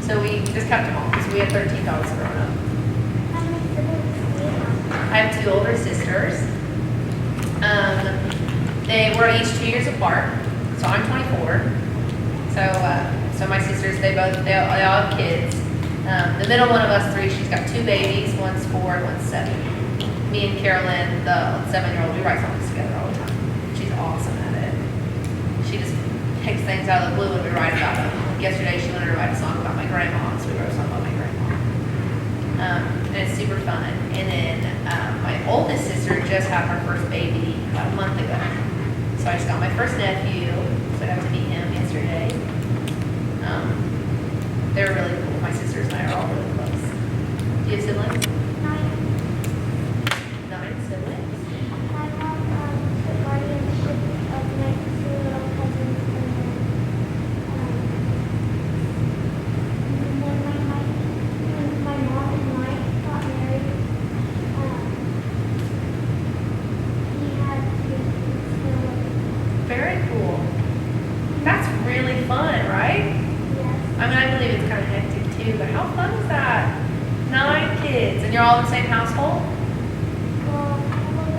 So we just kept them all because we had 13 dogs growing up. I have 2 older sisters. They were each 2 years apart, so I'm 24. So my sisters, they all have kids. The middle one of us 3, she's got 2 babies. One's 4 and one's 7. Me and Carolyn, the 7-year-old, we write songs together all the time. She's awesome at it. She just picks things out of the blue and we write about them. Like yesterday, she wanted to write a song about my grandma, so we wrote a song about my grandma. And it's super fun. And then my oldest sister just had her first baby about a month ago. So I just got my first nephew, so I got to meet him yesterday. They're really cool. My sisters and I are all really close. Do you have siblings? 9 siblings? I have the guardianship of my 2 little cousins and then when my mom and Mike got married, he had 2 kids. Very cool. That's really fun, right? Yes. I mean, I believe it's kind of hectic too, but how fun is that? 9 kids, and you're all in the same household? Well, I have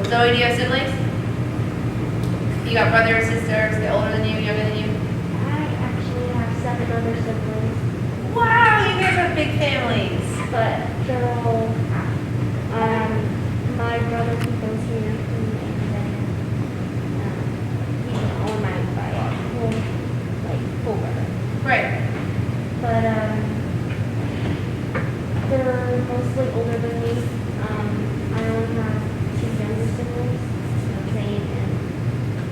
Cool. Zoe, do you have siblings? You got brothers, sisters, they're older than you, younger than you? I actually have 7 other siblings, Wow, you guys have big families. but they're all, my brother who goes here, and then, he's all my biological, like, full brother. Right. But, they're mostly older than me. I only have 2 younger siblings, Zane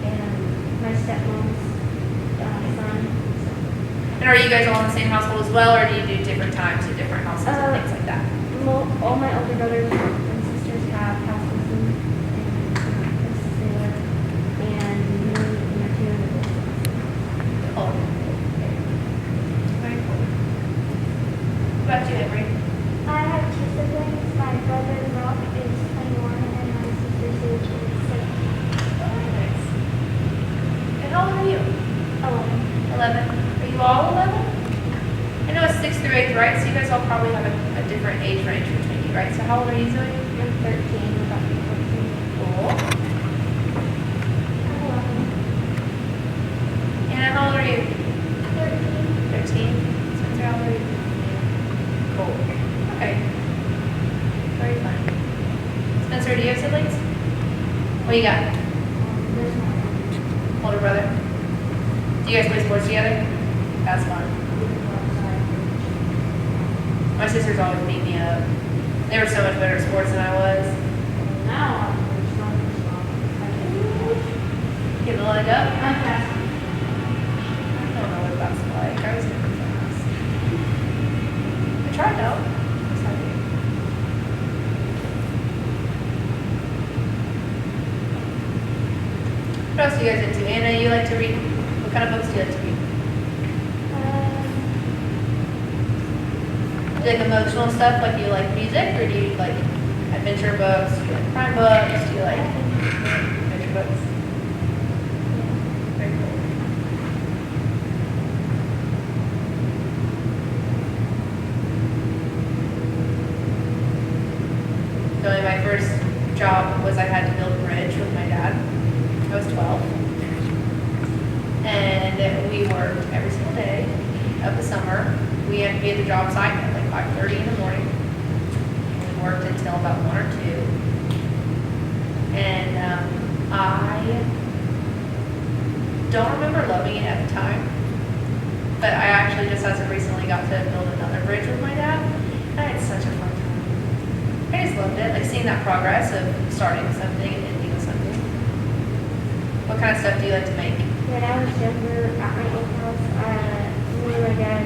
and my stepmom's son. And are you guys all in the same household as well, or do you do different times in different houses and things like that? All my older brothers and sisters have houses and places they live, and me and my 2 younger siblings. Oh. Very cool. What about you, Avery? I have 2 siblings. My brother Rob is 21 and my sister Sage is 6. Oh, nice. And how old are you? 11. 11. Are you all 11? I know it's 6th through 8th, right? So you guys all probably have a different age range between you, right? So how old are you, Zoe? I'm 13, about to be 14. Cool. I'm 11. Anna, how old are you? 13. 13. Spencer, how old are you? Cool. Okay. Very fun. Spencer, do you have siblings? What you got? There's my Older brother? Do you guys play sports together? That's fun. My sisters always beat me up. They were so much better at sports than I was. Now I'm strong. Get the leg up? I'm fast. I don't know what that's like. I was never fast. I tried though. It's not good. What else are you guys into? Anna, you like to read? What kind of books do you like to read? Do you like emotional stuff, like do you like music, or do you like adventure books? Do you like crime books? Do you like adventure books? Very cool. So my first job was I had to build a bridge with my dad. I was 12. And we worked every single day of the summer. We had to be at the job site at like 5:30 in the morning. We worked until about 1 or 2. And I don't remember loving it at the time. But I actually just as of recently got to build another bridge with my dad. And I had such a fun time. I just loved it, like seeing that progress of starting something and ending with something. What kind of stuff do you like to make? When I was younger, at my old house, me and my dad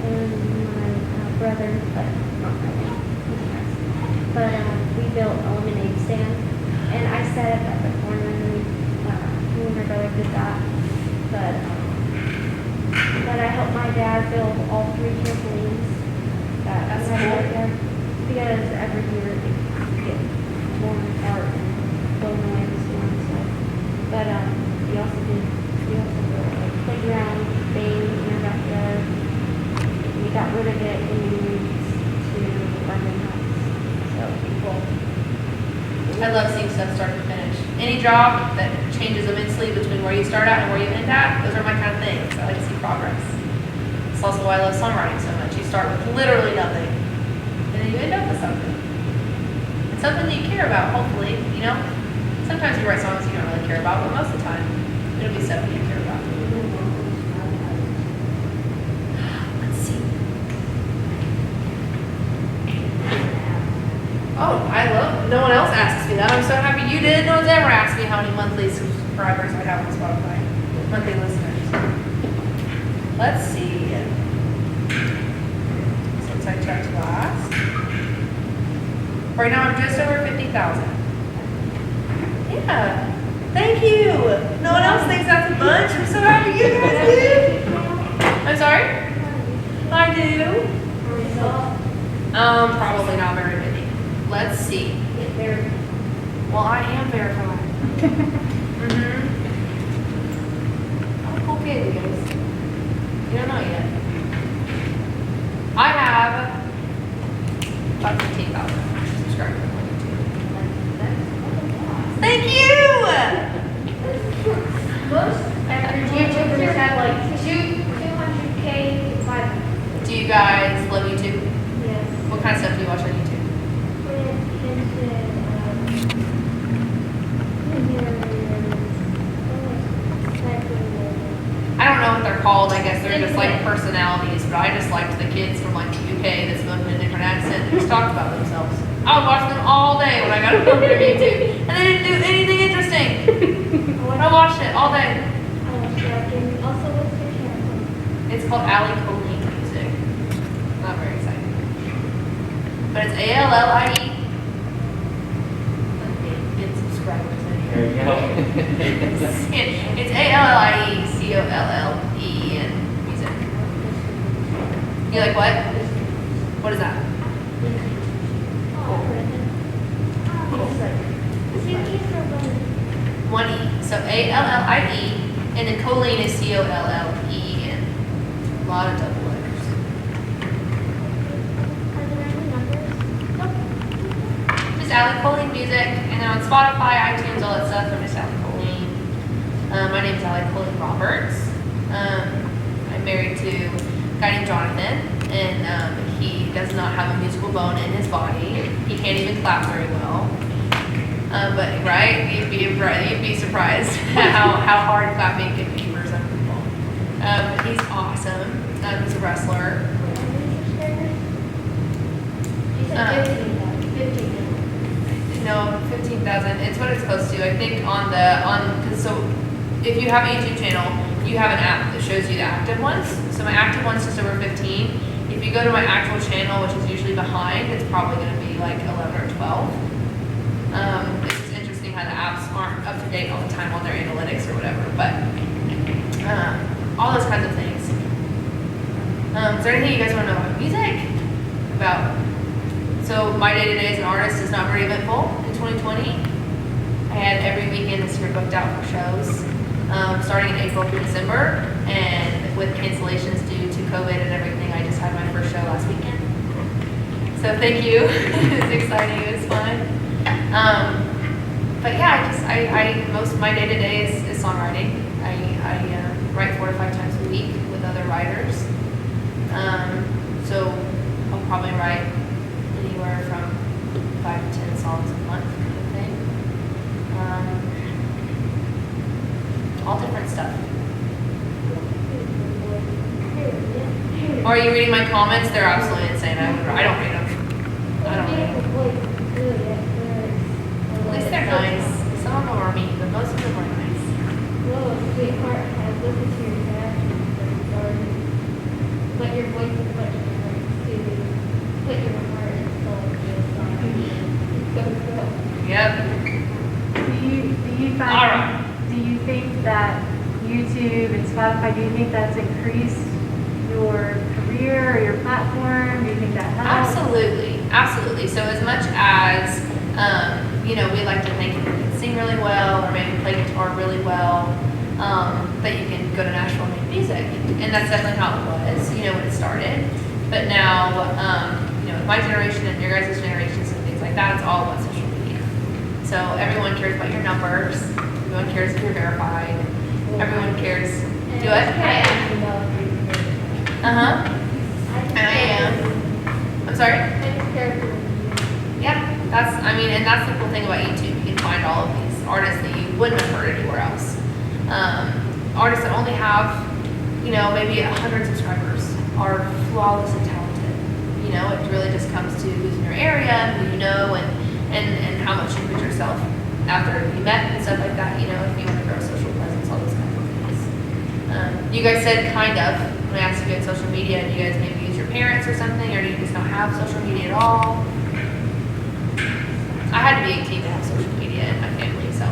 and my brother, but not my dad, but we built a lemonade stand, and I set up at the corner, and me and my brother did that, but I helped my dad build all 3 trampolines that That's we had cool. right there, because every year they get torn apart and blown away in the storm, so, but we also built like playground thing in our backyard. We got rid of it when we moved to our main house. So Cool. I love seeing stuff start to finish. Any job that changes immensely between where you start at and where you end at, those are my kind of things. I like to see progress. It's also why I love songwriting so much. You start with literally nothing, and then you end up with something. It's something that you care about, hopefully, you know? Sometimes you write songs you don't really care about, but most of the time, it'll be stuff you care about. Let's see. Oh, I love, no one else asks me that. I'm so happy you did. No one's ever asked me how many monthly subscribers I have on Spotify. Monthly listeners. Let's see. Since I checked last. Right now I'm just over 50,000. Yeah. Thank you. No one else thinks that's a bunch. I'm so happy you guys did. I'm sorry? I do. Probably not very many. Let's see. Well, I am verified. I'm a cool kid, you guys. You don't know yet. I have about 15,000 subscribers on YouTube. called, I guess they're just like personalities, but I just liked the kids from like the UK that spoke in a different accent and just talked about themselves. I would watch them all day when I got a program on YouTube, and they didn't do anything interesting. I watched it all day. I watched that. And also, what's your channel? It's called Allie Colleen Music. Not very exciting. But it's A-L-L-I-E. Let me get subscribers in There here. you go. It's A-L-L-I-E-C-O-L-L-E-E-N music. You like what? What is that? One E. So A-L-L-I-E, and then Colleen is C-O-L-L-E-E-N. A lot of double letters. Are there any numbers? Just Allie Colleen Music, and then on Spotify, iTunes, all that stuff, I'm just Allie Colleen. My name is Allie Colleen Roberts. I'm married to a guy named Jonathan, and he does not have a musical bone in his body. He can't even clap very well. But right, you'd be surprised how hard clapping can be for some people. He's awesome. He's a wrestler. You said 15,000. No, 15,000. It's what it's supposed to. I think cause so if you have a YouTube channel, you have an app that shows you the active ones. So my active one's just over 15. If you go to my actual channel, which is usually behind, it's probably going to be like 11 or 12. It's just interesting how the apps aren't up to date all the time on their analytics or whatever, but all those kinds of things. Is there anything you guys want to know about music? So my day-to-day as an artist is not very eventful in 2020. I had every weekend this year booked out for shows, starting in April through December, and with cancellations due to COVID and everything, I just had my first show last weekend. So thank you. It was exciting. It was fun. But yeah, most of my day-to-day is songwriting. I write 4 to 5 times a week with other writers. So I'll probably write anywhere from 5 to 10 songs a month kind of thing. All different stuff. Are you reading my comments? They're absolutely insane. I don't read them. I don't read them. At least they're nice. Some of them are mean, but most of them are nice. Whoa, sweetheart, I've listened to your reactions or what your voice is like to put your heart and soul into a song. So cool. Yep. Do you think that YouTube and Spotify, do you think that's increased your career or your platform? Do you think that helps? Absolutely. So as much as, we like to think you can sing really well or maybe play guitar really well, that you can go to Nashville and make music. And that's definitely how it was, when it started. But now, with my generation and your guys' generations and things like that, it's all about social media. So everyone cares about your numbers. Everyone cares if you're verified. Everyone cares. Do it? I am. And I am. I'm sorry? I just care for you. Yeah, and that's the cool thing about YouTube. You can find all of these artists that you wouldn't have heard anywhere else. Artists that only have, maybe 100 subscribers are flawlessly talented. It really just comes to who's in your area and who you know and how much you put yourself after you met and stuff like that, if you want to grow a social presence, all those kinds of things. You guys said kind of, when I asked if you had social media, do you guys maybe use your parents or something, or do you just not have social media at all? I had to be 18 to have social media in my family, so I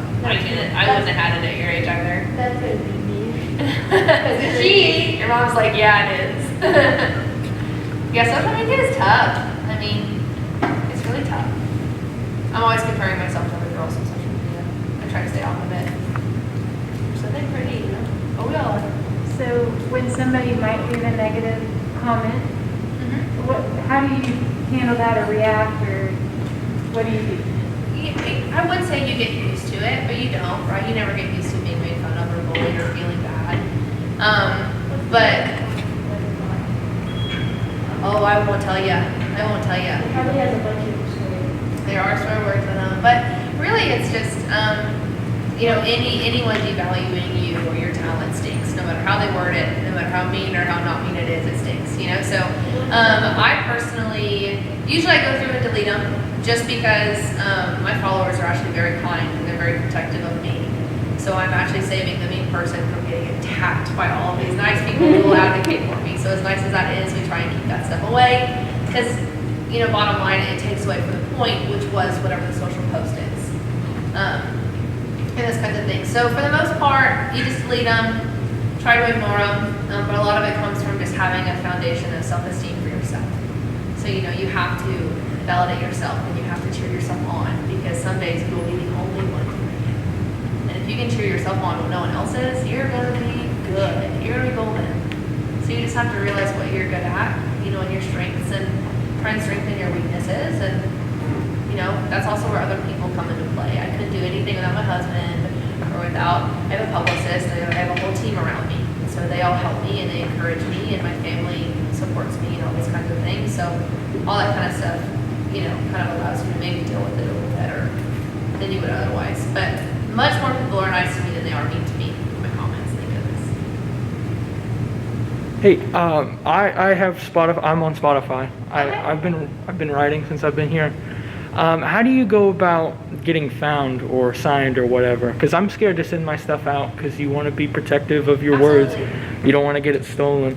wouldn't have had it at your age either. That's gonna be me. Gee, your mom's like, yeah, it is. Yeah, social media is tough. It's really tough. I'm always comparing myself to other girls on social media. I try to stay off of it. There's something pretty, but we all are. So when somebody might leave a negative comment, how do you handle that or react, or what do you do? I would say you get used to it, but you don't, right? You never get used to being made fun of or bullied or feeling bad. I won't tell you. It probably has a bunch of stories. There are swear words in them, but really it's just, anyone devaluing you or your talent stinks, no matter how they word it, no matter how mean or how not mean it is, it stinks, So, I personally, usually I go through and delete them just because my followers are actually very kind and they're very protective of me. So I'm actually saving the mean person from getting attacked by all of these nice people who will advocate for me. So as nice as that is, we try and keep that stuff away because, bottom line, it takes away from the point, which was whatever the social post is. And those kinds of things. So for the most part, you just delete them, try to ignore them, but a lot of it comes from just having a foundation of self-esteem for yourself. So, you have to validate yourself and you have to cheer yourself on because some days you will be the only one doing it. And if you can cheer yourself on when no one else is, you're going to be good. You're going to be golden. So you just have to realize what you're good at, and your strengths and try and strengthen your weaknesses. And, that's also where other people come into play. I couldn't do anything without my husband or without, I have a publicist, I have a whole team around me. And so they all help me and they encourage me and my family supports me and all these kinds of things. So all that kind of stuff, kind of allows you to maybe deal with it a little better than you would otherwise. But much more people are nice to me than they are mean to me in my comments, thank goodness. Hey, I have Spotify. I'm on Spotify. I've been writing since I've been here. How do you go about getting found or signed or whatever? Because I'm scared to send my stuff out because you want to be protective of your words. You don't want to get it stolen.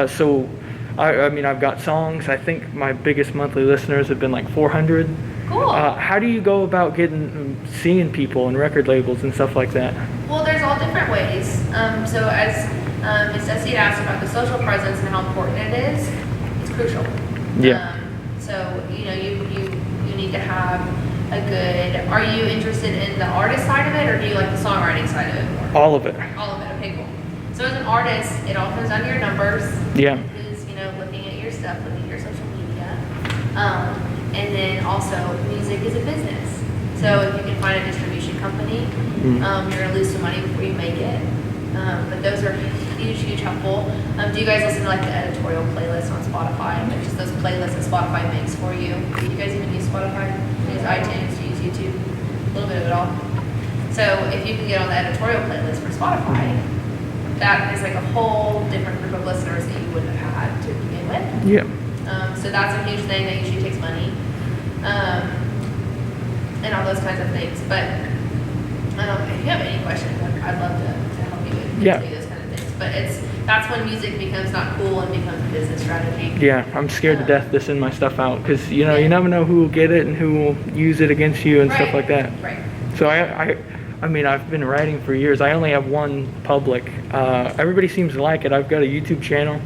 So, I've got songs. I think my biggest monthly listeners have been like 400. Cool. How do you go about seeing people and record labels and stuff like that? Well, there's all different ways. So as Ms. Essie had asked about the social presence and how important it is, it's crucial. Yeah. So, you need to have a good, are you interested in the artist side of it or do you like the songwriting side of it more? All of it. All of it, okay, cool. So as an artist, it all comes down to your numbers. Yeah. Who's, looking at your stuff, looking at your social media. And then also, music is a business. So if you can find a distribution company, you're going to lose some money before you make it. But those are huge helpful. Do you guys listen to like the editorial playlist on Spotify? Like just those playlists that Spotify makes for you. Do you guys even use Spotify? Do you use iTunes? Do you use YouTube? A little bit of it all. So if you can get on the editorial playlist for Spotify, that is like a whole different group of listeners that you wouldn't have had to begin with. Yeah. So that's a huge thing that usually takes money. And all those kinds of things. But if you have any questions, I'd love to help you with those kind of things. But that's when music becomes not cool and becomes a business strategy. Yeah, I'm scared to death to send my stuff out because you never know who will get it and who will use it against you and stuff like that. Right. So I've been writing for years. I only have one public. Everybody seems to like it. I've got a YouTube channel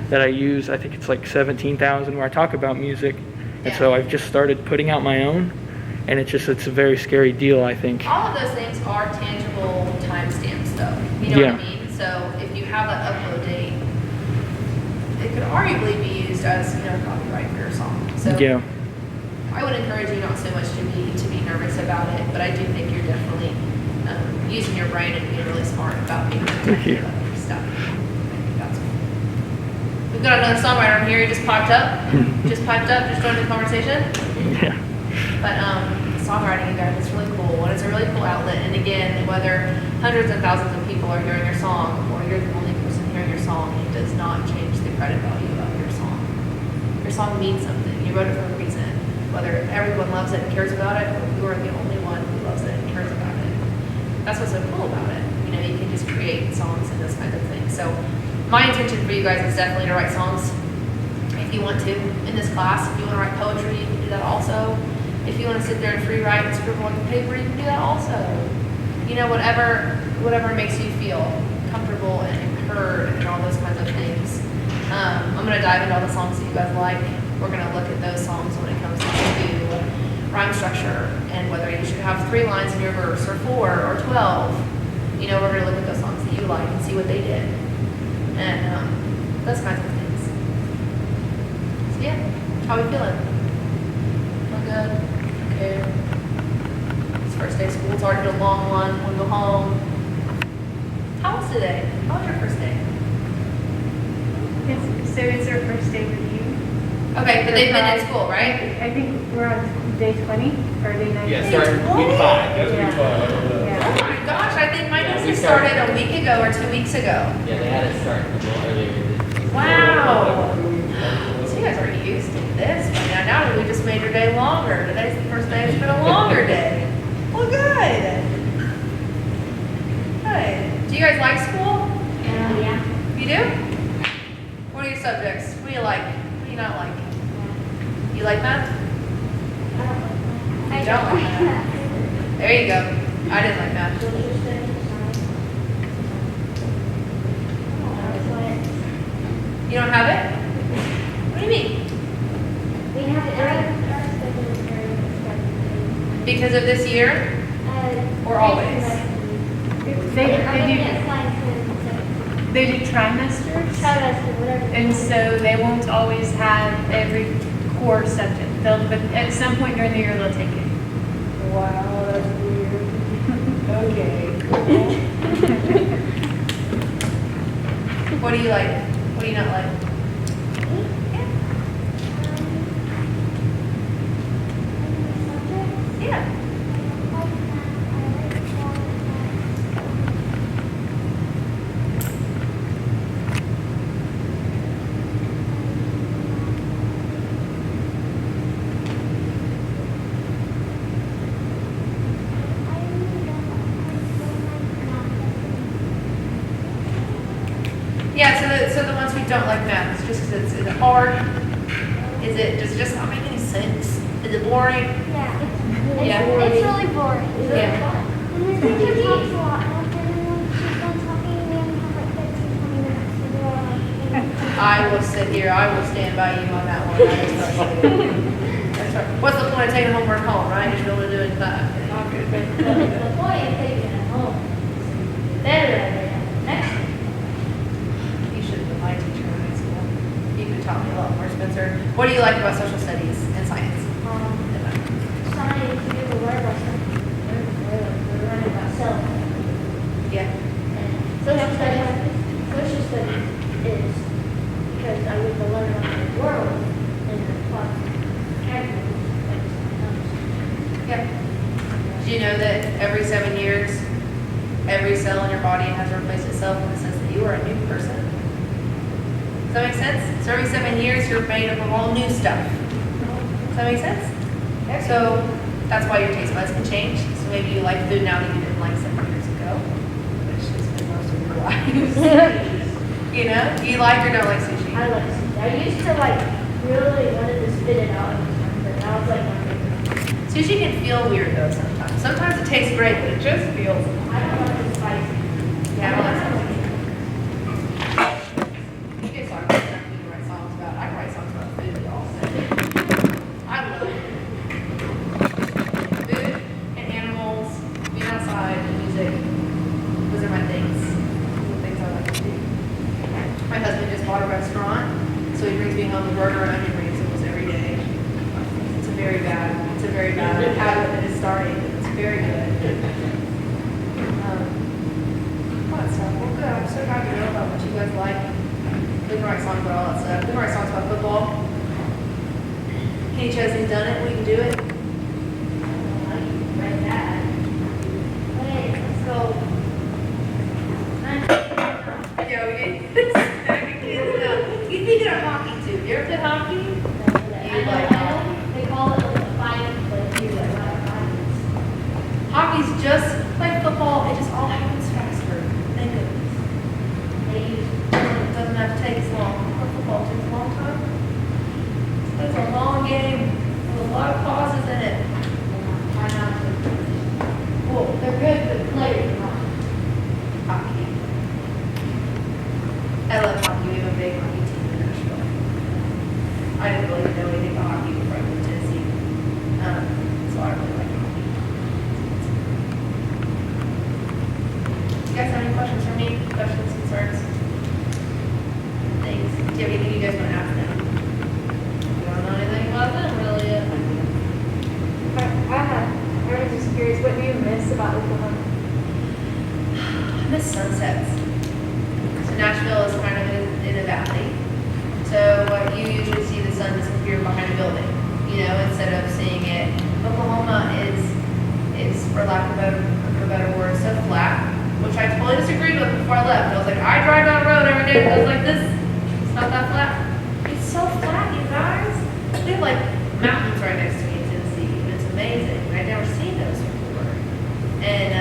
that I use. I think it's like 17,000 where I talk about music. And so I've just started putting out my own. And it's a very scary deal, I think. All of those things are tangible timestamps, though. You know what I mean? So if you have that upload date, it could arguably be used as copyright for your song. So I would encourage you not so much to be nervous about it, but I do think you're definitely using your brain and being really smart about being protective of stuff. I think that's cool. We've got another songwriter in here. He just piped up. Just joined the conversation. Yeah. But songwriting, you guys, it's really cool. And it's a really cool outlet. And again, whether hundreds and thousands of people are hearing your song or you're the only person hearing your song, it does not change the credit value of your song. Your song means something. You wrote it for a reason. Whether everyone loves it and cares about it, or you are the only one who loves it and cares about it. That's what's so cool about it. You can just create songs and those kinds of things. So my intention for you guys is definitely to write songs if you want to in this class. If you want to write poetry, you can do that also. If you want to sit there and free write and scribble on your paper, you can do that also. Whatever makes you feel comfortable and heard and all those kinds of things. I'm going to dive into all the songs that you guys like. We're going to look at those songs when it comes to rhyme structure and whether you should have 3 lines in your verse or 4 or 12. We're going to look at those songs that you like and see what they did. And those kinds of things. So yeah, how are we feeling? Feel good? Okay. It's first day of school. It's already been a long one. Want to go home. How was today? How was your first day? So it's our first day with you. Okay, but they've been at school, right? I think we're on day 20 or day 19. Yeah, starting week 5. Yeah. Oh my started a week ago or 2 weeks ago. Yeah, they had it start a little earlier. Wow. So you guys are used to this by now. Now we just made your day longer. Today's the first day it's been a longer day. Well, good. Good. Do you guys like school? Yeah. You do? What are your subjects? What do you like? What do you not like? You like math? I You don't like math. There you go. I didn't like math. You don't have it? What do you mean? We have it Because of this year? Or always? They do trimesters, Whatever. and so they won't always have every core subject. But at some point during the year, they'll take it. Wow, that's weird. Okay. What do you like? What do you not like? Yeah. Yeah, so the ones who don't like math, it's just because is it hard? Does it just not make any sense? Is it boring? Yeah. It's really boring. Yeah. And the teacher talks a lot. After everyone she's done talking, we only have like 15, 20 minutes to do our I will sit here, I will stand by you on that one. I just trust you. That's right. What's the point of taking homework home, right? You should be able to do it in class. The point of taking it home is better at it next year. You should have been my teacher in high school. You could have taught me a lot more, Spencer. What do you like about social studies and science? science, you get to learn about something. We're learning about self. Yeah. And social studies is because I get to learn about the world and the plot characters like something else. Yeah. Do you know that every 7 years, every cell in your body has to replace itself in the sense that you are a new person? Does that make sense? So every 7 years, you're made up of all new stuff. Does that make sense? So that's why your taste buds can change. So maybe you like food now that you didn't like 7 years ago, which has been most of your lives. You know? Do you like or don't like sushi? I like sushi. I used to really wanted to spit it out every time, but now it's like my favorite. Sushi can feel weird though sometimes. Sometimes it tastes great, but it just feels. I don't like it spicy. Yeah, I don't like spicy. You guys talk about stuff you can write songs about. I can write songs about food all day. I love it. Food and animals, being outside, and music. Those are my things. The things I like to do. My husband just bought a restaurant, so he brings me home a burger and onion rings almost every day. It's a very bad habit that is starting. It's very good. Fun stuff. Well, good. I'm so happy to know about what you guys like. We can write songs about all that stuff. We can write songs about football. Kenny Chesney's done it. We can do it. Right that. Okay, let's go. Yeah, we get this. You thinking of hockey too? You ever did hockey? You like hockey? They call it like a fight, but you like Hockey's just like football. It just all happens faster. Thank goodness. It doesn't have to take as long. Football takes a long time. It's a long game with a lot of pauses in it. Well, they're good, but players are not. Hockey. I love hockey. We have a big hockey team in Nashville. I didn't really know anything about hockey before I moved to Tennessee. So I really like hockey. You guys have any questions for me? Questions, concerns? Things? Do you have anything you guys want to ask them? You don't know anything about them, really? I was just curious, what do you miss about Oklahoma? I miss sunsets. So Nashville is kind of in a valley. So what you usually see the sun disappear behind a building, instead of seeing it. Oklahoma is for lack of a better word, so flat, which I totally totally disagreed with before I left. I was like, I drive down the road every day that goes like this. It's not that flat. It's so flat, you guys. We have like mountains right next to me in Tennessee, and it's amazing. I'd never seen those before. And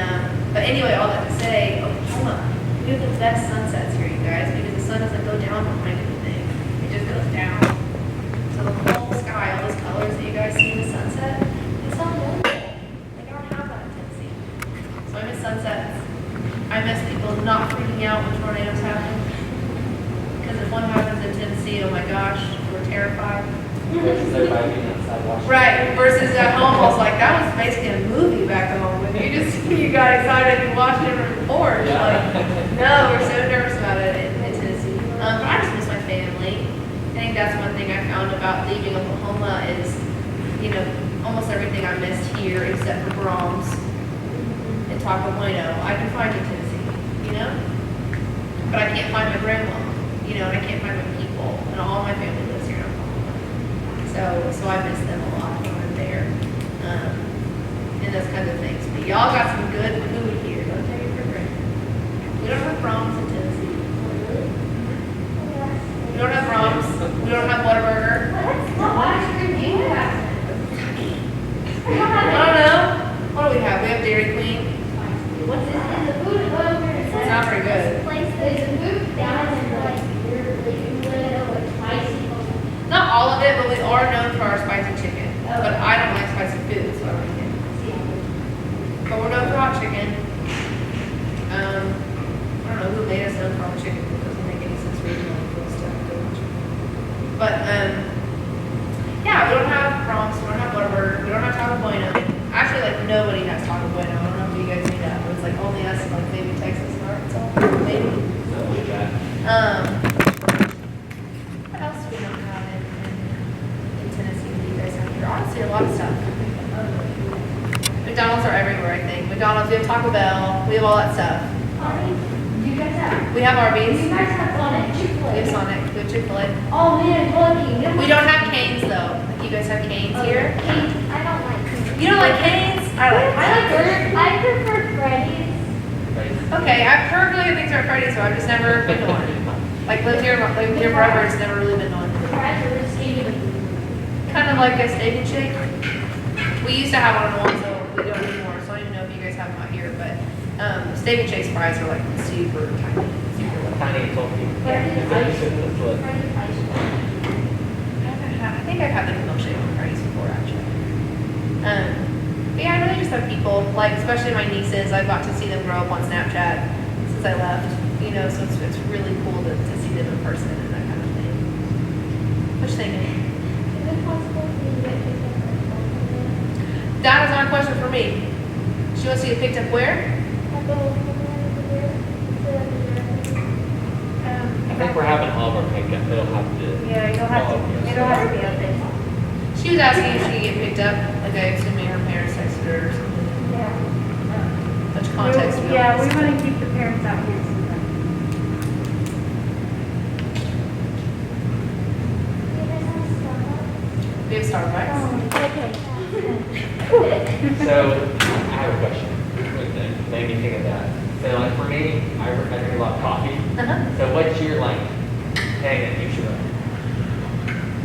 but anyway, all that to say, Oklahoma, we have the best sunsets here, you guys, because the sun doesn't go down behind anything. It just goes down. So the whole sky, all those colors that you guys see in the sunset, it's unbelievable. Like, I don't have that in Tennessee. So I miss sunsets. I miss people not freaking out when tornadoes happen. Because if one happens in Tennessee, oh my gosh, we're terrified. Versus everybody being outside watching. Right, versus at home, I was like, that was basically a movie back home. And you got excited and watched it from the porch. Yeah. Like, no, we're so nervous about it in Tennessee. But I just miss my family. I think that's one thing I found about leaving Oklahoma is, you know, almost everything I missed here except for Brahms and Taco Bueno, I can find in Tennessee, you know? But I can't find my grandma, you know, and I can't find my people, and all my family lives here in Oklahoma. So I miss them a lot when I'm there, and those kinds of things. But y'all got some good food here, don't take it for granted. We don't have Brahms in Tennessee. We don't have Brahms. We don't have Whataburger. What ice cream do you have? I don't know. What do we have? We have Dairy Queen. What's this? Is the food over? It's not very good. Place is the food down in like your living room with spicy. Not all of it, but we are known for our spicy chicken. But I don't like spicy food, so I don't like it. But we're known for hot chicken. I don't know who made us known for hot chicken. It doesn't make any sense regionally for us to have good hot chicken. But yeah, we don't have Bronx, we don't have Whataburger, we don't have Taco Bueno. Actually, like nobody has Taco Bueno. I don't know if you guys knew that, but it's like only us, like maybe Texas and Arkansas, maybe. Something like that. What else do we not have in Tennessee that you guys have here? Honestly, a lot of stuff. McDonald's are everywhere, I think. McDonald's, we have Taco Bell, we have all that stuff. Do you guys have? We have Arby's, You guys have Sonic, Chick-fil-A. we have Sonic, we have Chick-fil-A. Oh man, lucky. We don't have Cane's though. Like you guys have Cane's here. Cane's. I don't like Cane's. You don't like Cane's? I I prefer Freddy's. Okay, I've heard really good things about Freddy's, so I've just never been to one. Like lived here forever, it's never really been to one. The fries are skinny. Kind of like a steak and shake. We used to have one in one, so we don't anymore. So I don't even know if you guys have them out here, but steak and shake's fries are like super tiny, super little. Tiny and bulky. Freddy's ice cream. Flip. Freddy's ice cream. I think I've had the milkshake on Freddy's before, actually. But yeah, I really just have people, like especially my nieces. I've got to see them grow up on Snapchat since I left. You know, so it's really cool to see them in person and that kind of thing. What you thinking? Is it possible for you to get picked up at home? That was not a question for me. She wants to get picked up where? At the I think we're having all of our pickup. It'll have to. Yeah, you'll have to, it'll have to be up there. She was asking if she could get picked up. Like I assume her parents texted her or something. Yeah. Much context. we don't Yeah, we need. want to keep the parents out here sometimes. We have Starbucks. So, I have a question. That made me think of that. So, like for me, I drink a lot of coffee. Uh-huh. So, what's your like thing that keeps you up?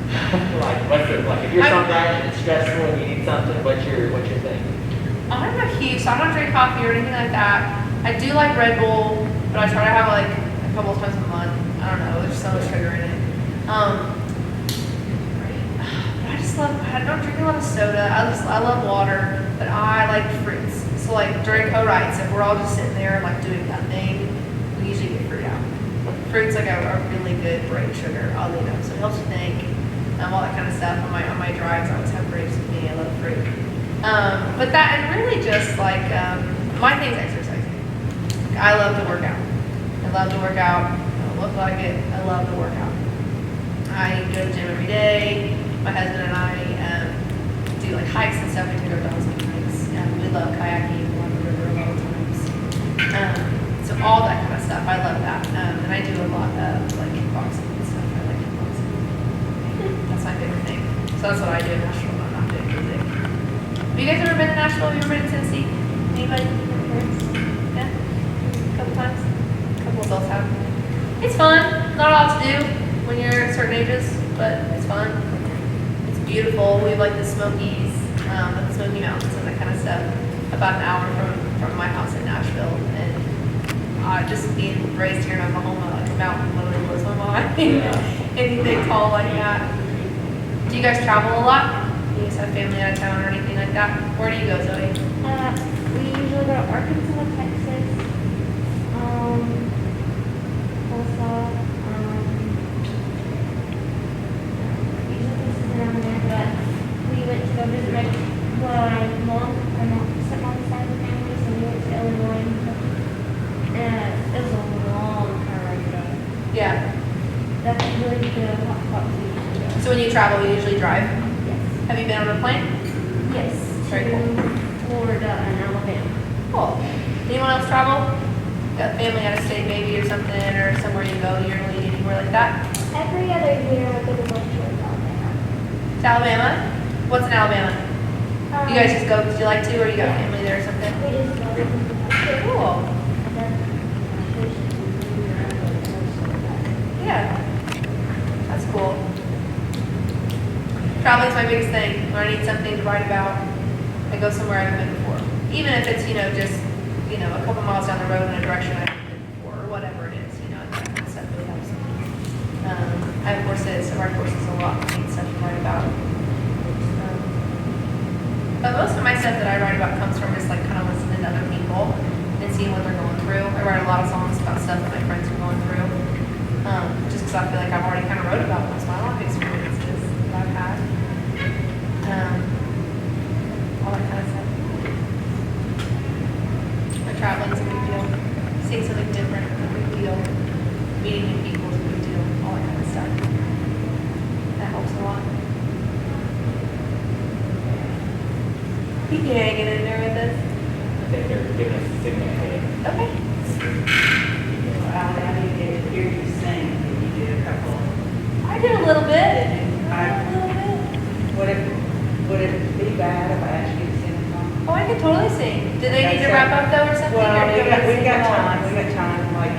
Like, what's it like? If you're songwriting and it's stressful and you need something, what's your thing? I'm not huge, so I don't drink coffee or anything like that. I do like Red Bull, but I try to have like a couple of times a month. I don't know, there's so much sugar in it. But I don't drink a lot of soda. I love water, but I like fruits. So like during co-writes, if we're all just sitting there like doing nothing, we usually get fruit out. Fruit's like a really good brain sugar, oddly enough. So it helps you think, all that kind of stuff. On my drives, I always have grapes with me. I love fruit. But that and really just like my thing's exercising. I love to work out. I love to work out. I don't look like it. I love to work out. I go to the gym every day. My husband and I do like hikes and stuff. We take our dogs on hikes. We love kayaking. We love the river a lot of times. So all that kind of stuff, I love that. And I do a lot of like kickboxing and stuff. I like kickboxing. That's my favorite thing. So that's what I do in Nashville when I'm not doing music. Have you guys ever been to Nashville? Have you ever been to Tennessee? Anybody? Yeah? A couple times? still have. It's fun. Not a lot to do when you're at certain ages, but it's fun. It's beautiful. We have like the Smokies, the Smoky Mountains and that kind of stuff. About an hour from my house in Nashville, and just being raised here in Oklahoma, like a mountain literally blows my mind. Anything tall like that. Do you guys travel a lot? Do you guys have family out of town or anything like that? Where do you go, Zoe? We usually go to Arkansas, Texas, Tulsa, usually places around there, but we went to go visit my stepmom's side of the family, so we went to Illinois and stuff. And it was a long time. Yeah. That's really the hot spot to usually go. So when you travel, you usually drive? Yes. Have you been on a plane? Yes. Very cool. To Florida and Alabama. Cool. Anyone else travel? Got family out of state maybe or something, or somewhere you go yearly, anywhere like that? Every other year I go to North Florida, Alabama. To Alabama? What's in Alabama? You guys just go because you like to, or you got family there or something? We just go to Cool. Yeah. That's cool. Traveling's my biggest thing. When I need something to write about, I go somewhere I haven't been before. Even if it's, just, a couple miles down the road in a direction I haven't been before, or whatever it is, that kind of stuff really helps me. I have courses, I write courses a lot, I need stuff to write about. But most of my stuff that I write about comes from just like kind of listening to other people and seeing what they're going through. I write a lot of songs about stuff that my friends are going through. Just because I feel like I've already kind of wrote about most of my life experiences that I've had. All that kind of stuff. But traveling's a big deal. Seeing something different is a big deal. Meeting new people is a big deal. All that kind of stuff. That helps a lot. Keep you hanging in there with us. I think they're giving us a signal here. Okay. Allie, I didn't get to hear you sing. You did a couple. I did a little bit. Would it be bad if I asked you to sing a song? Oh, I could totally sing. Do they need to wrap up though or something? Well, or do you want me to we sing got along? time. We got time. Like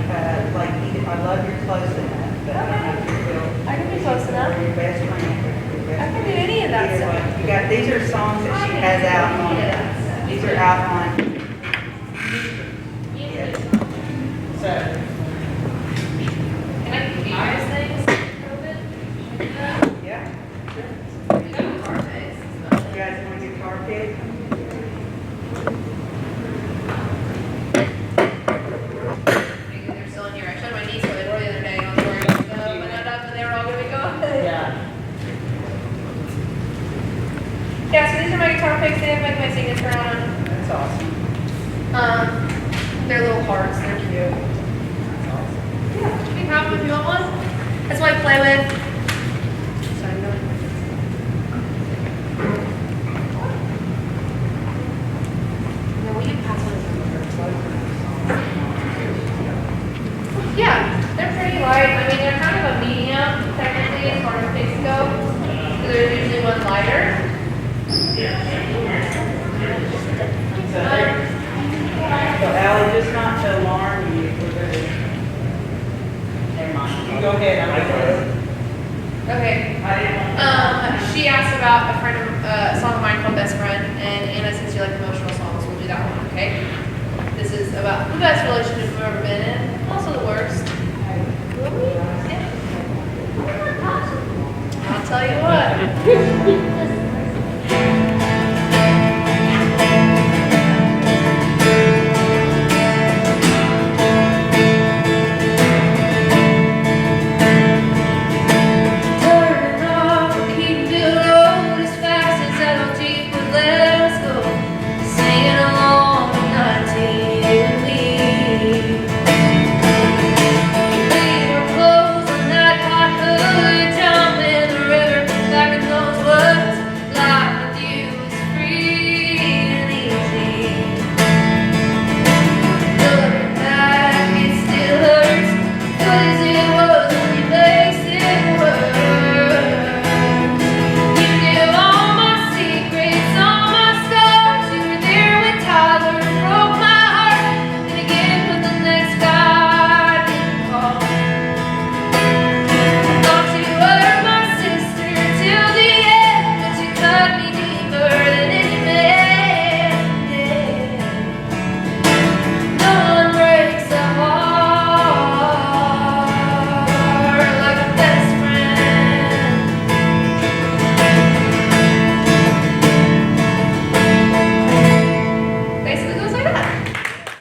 I love your close enough, but I don't know if you will. I can be close enough. Your best friend. I can do any of that Either stuff. way. You got, these are songs that she has out on, these are out on. Yes. So, Can I confuse things a little bit? yeah. We got a car face. You guys want a guitar pick? They're still in here. I showed my niece what they were the other day and I was worried about stuff and and they were all gonna be gone. Yeah. Yeah, so these are my guitar picks. They have like my signature on them. That's awesome. They're little hearts. They're cute. That's awesome. Yeah, you can have them if you want one. That's what I play with. Sorry, no. No, will you pass one? Yeah, they're pretty light. I mean, they're kind of a medium, technically, as far as picks go. So there's usually one lighter. So Allie, just not to alarm you, we're gonna, never mind, you go ahead, I'm sorry. Okay. I didn't want She asked about a song of mine called Best Friend, and Anna, since you like emotional songs, we'll do that one, okay? This is about the best relationship we've ever been in, also the worst. Yeah. I'll tell you what.